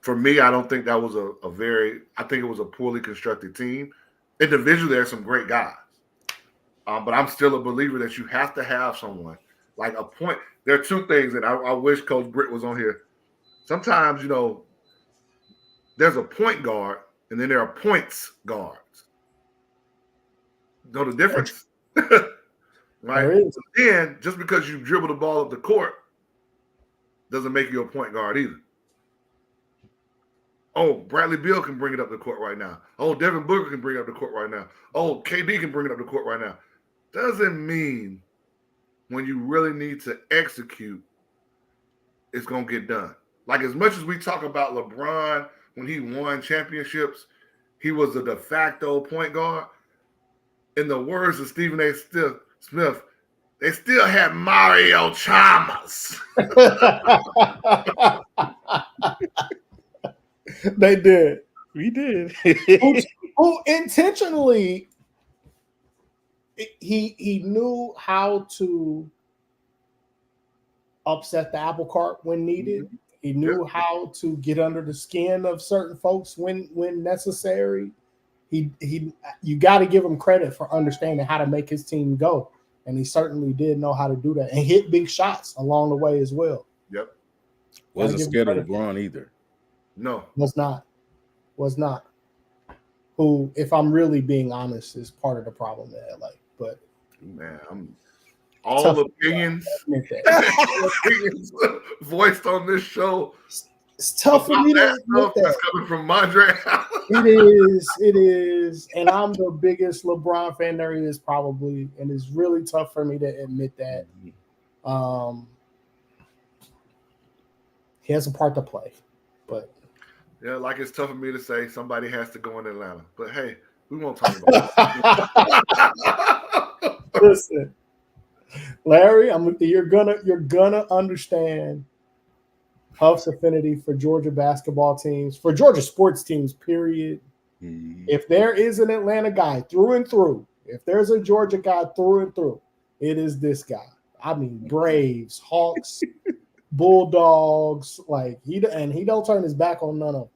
for me, I don't think that was I think it was a poorly constructed team. Individually, there's some great guys. But I'm still a believer that you have to have someone like a point. There are two things that I wish Coach Britt was on here. Sometimes, you know, there's a point guard and then there are points guards. Know the difference? Right? And just because you dribble the ball up the court doesn't make you a point guard either. Oh, Bradley Beal can bring it up the court right now. Oh, Devin Booker can bring it up the court right now. Oh, KD can bring it up the court right now. Doesn't mean when you really need to execute, it's going to get done. Like as much as we talk about LeBron when he won championships, he was a de facto point guard. In the words of Stephen A. Smith, they still had Mario Chalmers. They did. We did. who intentionally he knew how to upset the apple cart when needed. He knew how to get under the skin of certain folks when necessary. You got to give him credit for understanding how to make his team go, and he certainly did know how to do that and hit big shots along the way as well. Yep. Wasn't scared of LeBron either. No. Was not. Who, if I'm really being honest, is part of the problem in LA. But man, all opinions voiced on this show. It's tough for me to admit that. That's coming from Mondre. It is. And I'm the biggest LeBron fan there is probably. And it's really tough for me to admit that. He has a part to play. But yeah, like it's tough for me to say somebody has to go in Atlanta. But hey, we won't talk about it. Listen, Larry, you're gonna understand Huff's affinity for Georgia basketball teams, for Georgia sports teams, period. If there is an Atlanta guy through and through, if there's a Georgia guy through and through, it is this guy. I mean, Braves, Hawks, Bulldogs, like he don't turn his back on none of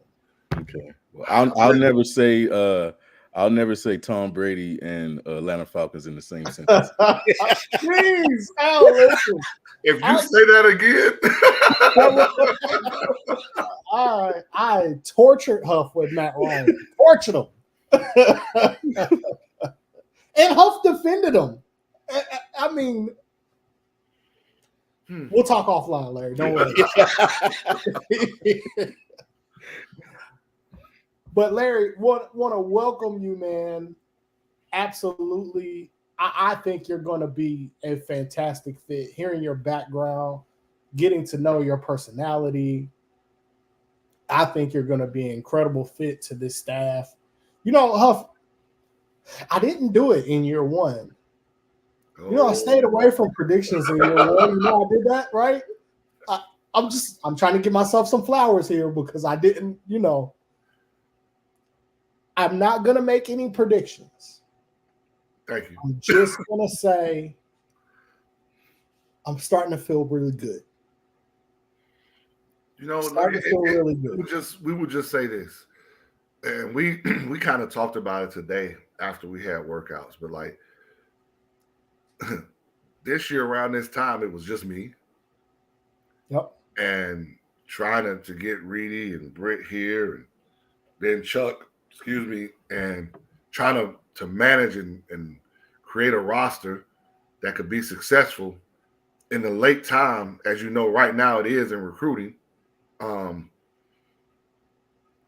them. Okay, well, I'll never say Tom Brady and Atlanta Falcons in the same sentence. Please, Al, listen. If you say that again, I tortured Huff with Matt Ryan. Tortured him. And Huff defended him. I mean, we'll talk offline, Larry. Don't worry. But Larry, want to welcome you, man. Absolutely. I think you're going to be a fantastic fit. Hearing your background, getting to know your personality. I think you're going to be an incredible fit to this staff. You know, Huff, I didn't do it in year one. You know, I stayed away from predictions in year one. You know, I did that, right? I'm trying to give myself some flowers here because I didn't, you know. I'm not going to make any predictions. Thank you. I'm just going to say I'm starting to feel really good. You know, starting to feel really good. We would just say this, and we kind of talked about it today after we had workouts, but like this year around this time, it was just me. Yep. And trying to get Reedy and Britt here, and then Chuck, excuse me, and trying to manage and create a roster that could be successful in the late time, as you know, right now it is in recruiting.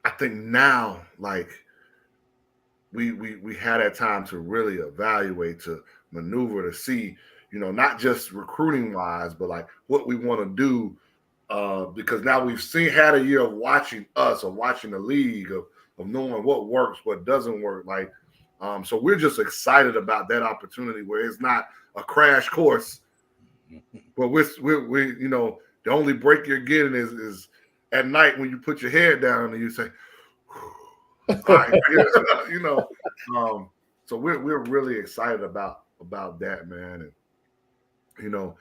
I think now, like we had that time to really evaluate, to maneuver, to see, you know, not just recruiting wise, but like what we want to do. Because now we've had a year of watching us, or watching the league, of knowing what works, what doesn't work. Like, so we're just excited about that opportunity where it's not a crash course, but we you know, the only break you're getting is at night when you put your head down and you say, all right, you know. So we're really excited about that, man. And you know,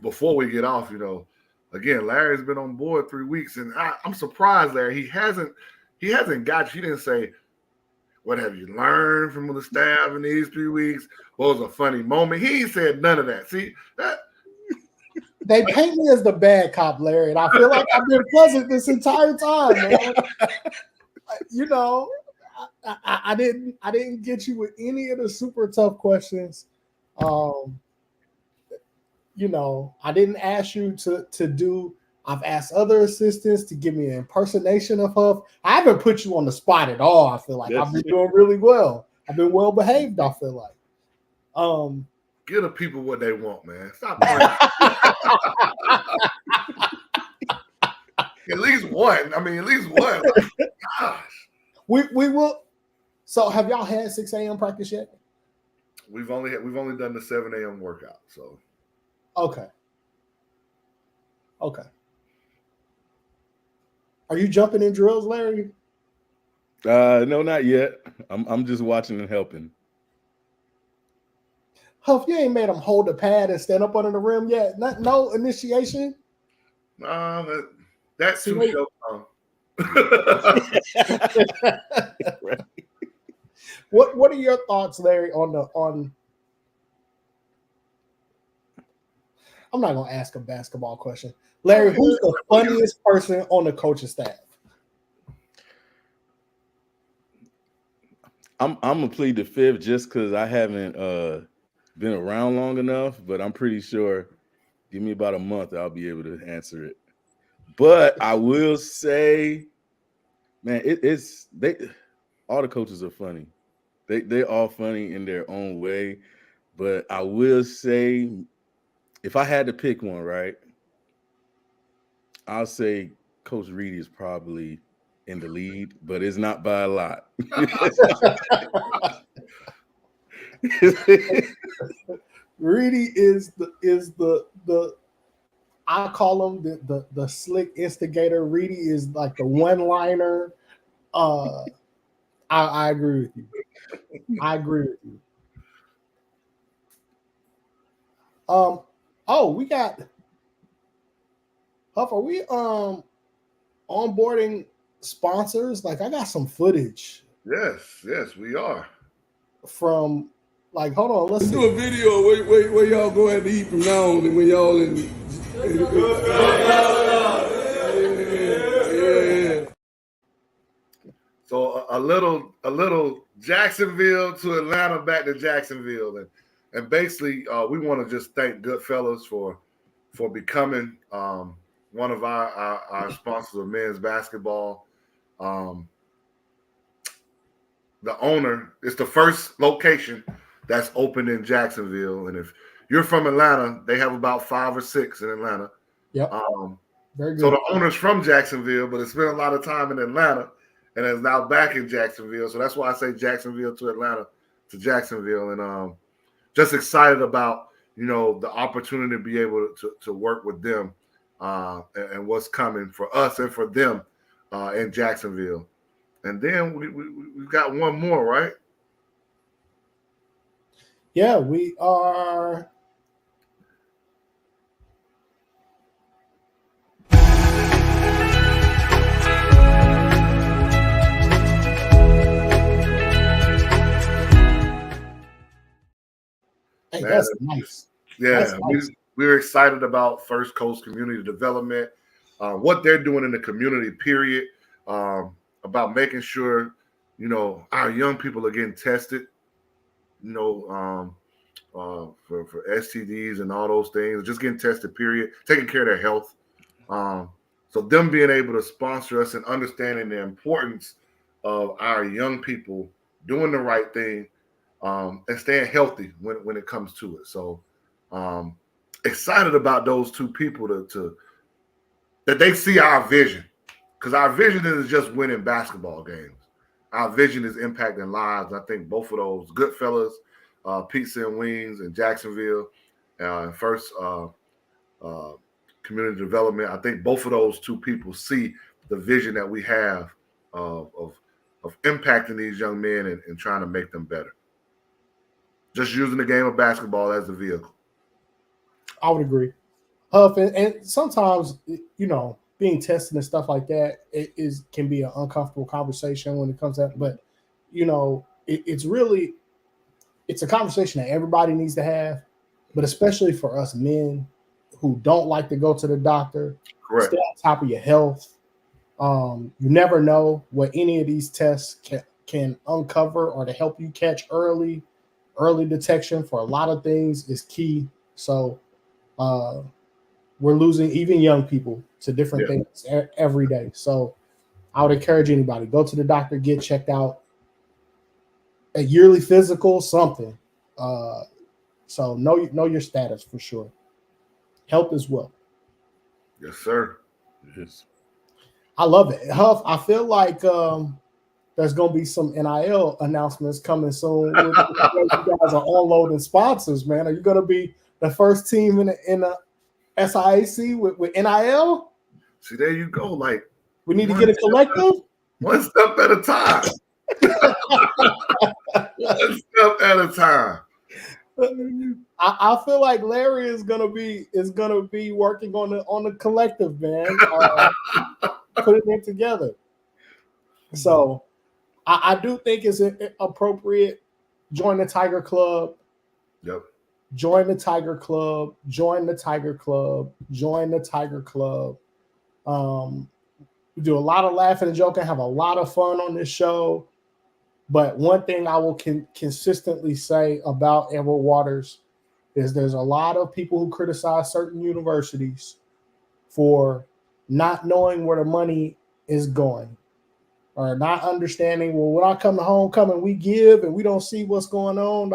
before we get off, you know, again, Larry's been on board 3 weeks, and I'm surprised, Larry. He hasn't got you. He didn't say, what have you learned from the staff in these 3 weeks? What was a funny moment? He ain't said none of that. See, that they paint me as the bad cop, Larry, and I feel like I've been pleasant this entire time, man. You know, I didn't get you with any of the super tough questions. You know, I didn't ask you to do. I've asked other assistants to give me an impersonation of Huff. I haven't put you on the spot at all. I feel like I've been doing really well. I've been well behaved. I feel like. Give the people what they want, man. Stop playing. At least one. I mean, at least one. Like, gosh. We will. So, have y'all had 6 a.m. practice yet? We've only done the 7 a.m. workout. So. Okay. Are you jumping in drills, Larry? No, not yet. I'm just watching and helping. Huff, you ain't made them hold the pad and stand up under the rim yet? No initiation? That's too show. Right. What are your thoughts, Larry, on I'm not gonna ask a basketball question. Larry, who's the funniest person on the coaching staff? I'm gonna plead the fifth just because I haven't been around long enough, but I'm pretty sure give me about a month, I'll be able to answer it. But I will say, man, all the coaches are funny. They're all funny in their own way. But I will say, if I had to pick one, right, I'll say Coach Reedy is probably in the lead, but it's not by a lot. Reedy is the I call him the slick instigator. Reedy is like the one-liner. I agree with you. We got Huff. Are we onboarding sponsors? Like, I got some footage. Yes, we are. From, like, hold on, let's do a video where y'all go ahead and eat from now on, and when y'all in. Yeah. So a little Jacksonville to Atlanta, back to Jacksonville, and basically we want to just thank Goodfellas for becoming one of our sponsors of men's basketball. The owner, it's the first location that's opened in Jacksonville, and if you're from Atlanta, they have about 5 or 6 in Atlanta. Yep. Very good. So the owner's from Jacksonville, but has spent a lot of time in Atlanta and is now back in Jacksonville. So that's why I say Jacksonville to Atlanta to Jacksonville. And just excited about, the opportunity to be able to work with them and what's coming for us and for them in Jacksonville. And then we've got one more, right? Yeah, we are. Hey, that's nice. Yeah, that's nice. We're excited about First Coast Community Development, what they're doing in the community, period, about making sure, our young people are getting tested, for STDs and all those things, just getting tested, period, taking care of their health. So them being able to sponsor us and understanding the importance of our young people doing the right thing and staying healthy when it comes to it. So excited about those two people to that they see our vision, because our vision isn't just winning basketball games. Our vision is impacting lives. I think both of those Goodfellas, Pizza and Wings in Jacksonville, First Community Development. I think both of those two people see the vision that we have of impacting these young men and trying to make them better. Just using the game of basketball as the vehicle. I would agree. Huff, and sometimes, being tested and stuff like that can be an uncomfortable conversation when it comes to that. But, it's a conversation that everybody needs to have, but especially for us men who don't like to go to the doctor. Correct. Stay on top of your health. You never know what any of these tests can uncover or to help you catch early. Early detection for a lot of things is key. So we're losing even young people to different things every day. So I would encourage anybody, go to the doctor, get checked out, a yearly physical, something. So know your status for sure. Health as well. Yes, sir. Yes. I love it. Huff, I feel like there's going to be some NIL announcements coming soon. You guys are unloading sponsors, man. Are you going to be the first team in the SIAC with NIL? See, there you go. Like, we need to get a collective. One step at a time. One step at a time. I feel like Larry is gonna be working on the collective, man. Putting it together. So I do think it's appropriate. Join the Tiger Club. Yep. Join the Tiger Club. Join the Tiger Club. Join the Tiger Club. We do a lot of laughing and joking, have a lot of fun on this show. But one thing I will consistently say about Edward Waters is there's a lot of people who criticize certain universities for not knowing where the money is going or not understanding, well, when I come to homecoming, we give and we don't see what's going on.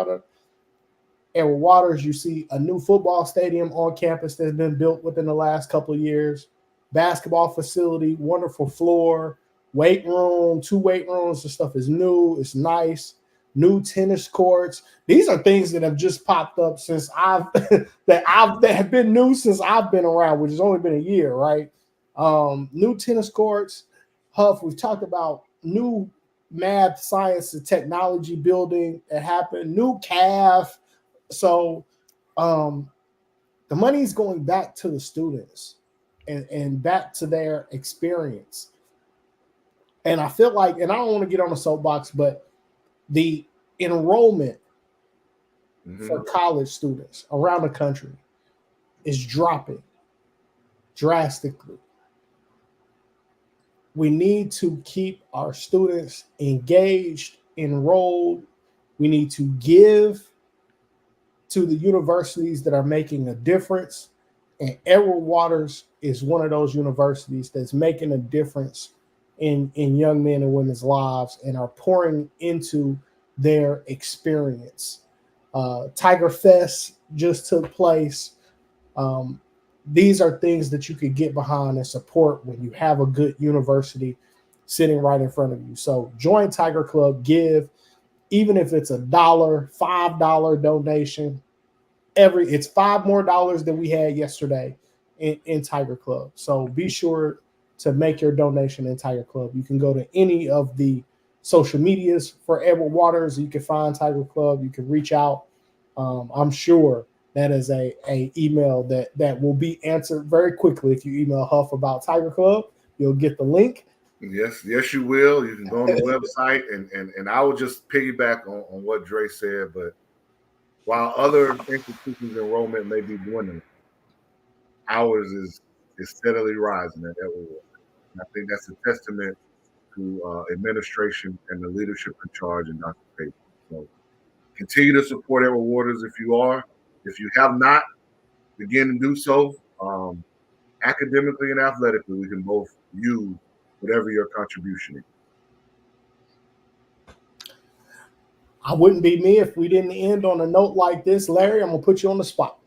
Edward Waters, you see a new football stadium on campus that's been built within the last couple of years, basketball facility, wonderful floor, weight room, 2 weight rooms. The stuff is new. It's nice. New tennis courts. These are things that have just popped up since that have been new since I've been around, which has only been a year, right? New tennis courts. Huff, we've talked about new math, science, and technology building that happened. New CAF. So the money is going back to the students and back to their experience. And I feel like, and I don't want to get on a soapbox, but the enrollment for college students around the country is dropping drastically. We need to keep our students engaged, enrolled. We need to give to the universities that are making a difference. And Edward Waters is one of those universities that's making a difference in young men and women's lives and are pouring into their experience. Tiger Fest just took place. these are things that you could get behind and support when you have a good university sitting right in front of you. So join Tiger Club, give, even if it's $1, $5 donation. It's $5 more than we had yesterday in Tiger Club. So be sure to make your donation in Tiger Club. You can go to any of the social medias for Edward Waters. You can find Tiger Club. You can reach out. I'm sure that is a email that will be answered very quickly. If you email Huff about Tiger Club, you'll get the link. Yes, you will. You can go on the website, and I will just piggyback on what Dre said. But while other institutions' enrollment may be dwindling, ours is steadily rising at Edward Waters. And I think that's a testament to administration and the leadership in charge in Dr. Payton. So continue to support Edward Waters if you are. If you have not, begin to do so. Academically and athletically, we can both use whatever your contribution is. I wouldn't be me if we didn't end on a note like this. Larry, I'm going to put you on the spot.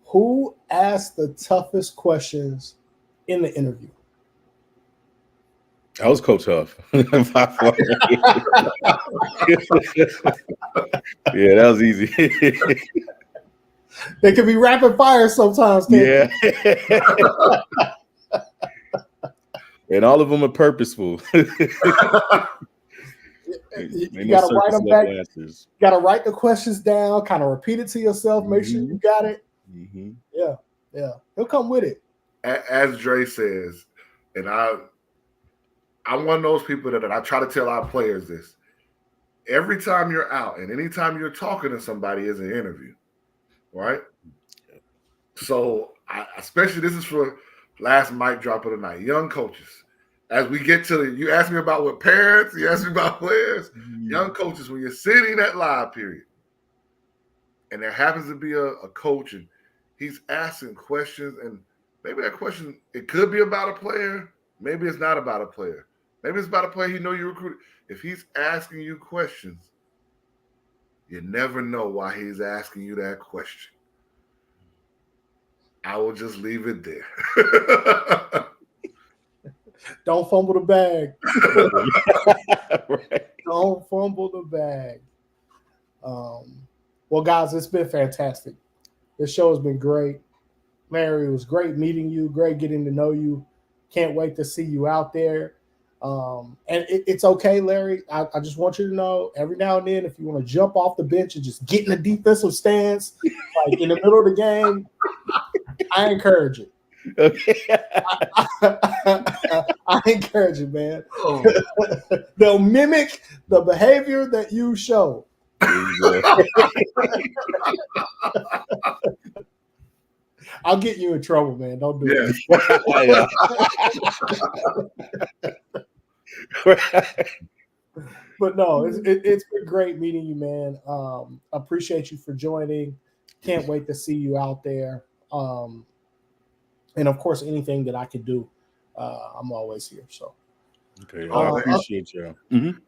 Who asked the toughest questions in the interview? That was Coach Huff. Yeah, that was easy. They can be rapid fire sometimes. Yeah. And all of them are purposeful. You got to write them back. Answers. You got to write the questions down, kind of repeat it to yourself, make sure you got it. Mm-hmm. Yeah. He'll come with it. As Dre says, and I'm one of those people that I try to tell our players this. Every time you're out and anytime you're talking to somebody is an interview, right? So, especially this is for last mic drop of the night, young coaches. As we get to you ask me about what parents, you ask me about players, young coaches, when you're sitting in that live period, and there happens to be a coach and he's asking questions, and maybe that question, it could be about a player, maybe it's not about a player. Maybe it's about a player you know you recruited. If he's asking you questions, you never know why he's asking you that question. I will just leave it there. Don't fumble the bag. Right. Don't fumble the bag. Well, guys, it's been fantastic. This show has been great. Larry, it was great meeting you, great getting to know you. Can't wait to see you out there. And it's okay, Larry. I just want you to know every now and then, if you want to jump off the bench and just get in a defensive stance, like in the middle of the game, I encourage it. Okay. I encourage it, man. Oh. They'll mimic the behavior that you show. I'll get you in trouble, man. Don't do it. But no, it's been great meeting you, man. Appreciate you for joining. Can't wait to see you out there. And of course, anything that I can do, I'm always here. So, okay, I appreciate you. Mm-hmm.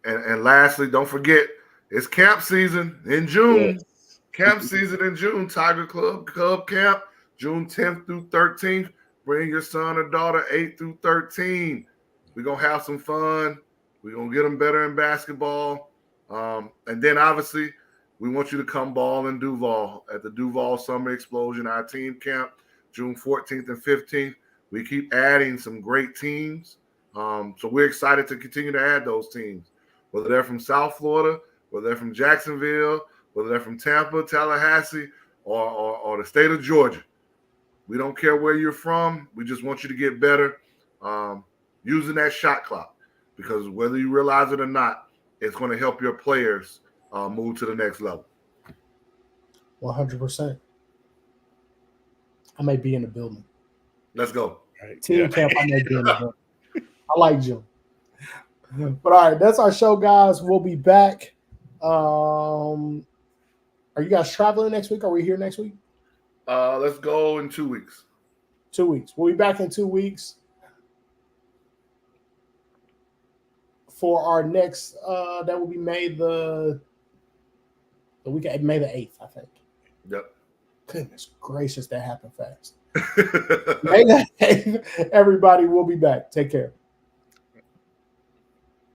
And lastly, don't forget, it's camp season in June. Yes. Camp season in June. Tiger Club Cub Camp, June 10th through 13th. Bring your son or daughter 8 through 13. We're gonna have some fun. We're gonna get them better in basketball. And then obviously, we want you to come ball in Duval at the Duval Summer Explosion, our team camp, June 14th and 15th. We keep adding some great teams. So we're excited to continue to add those teams, whether they're from South Florida, whether they're from Jacksonville, whether they're from Tampa, Tallahassee, or the state of Georgia. We don't care where you're from. We just want you to get better using that shot clock, because whether you realize it or not, it's going to help your players move to the next level. 100%. I may be in the building. Let's go. Right. Team camp, I may be in the building. I like Jim. But all right, that's our show, guys. We'll be back. Are you guys traveling next week? Are we here next week? Let's go in 2 weeks. 2 weeks. We'll be back in 2 weeks for our next. That will be May the week of May the 8th, I think. Yep. Goodness gracious, that happened fast. May the 8th, everybody will be back. Take care.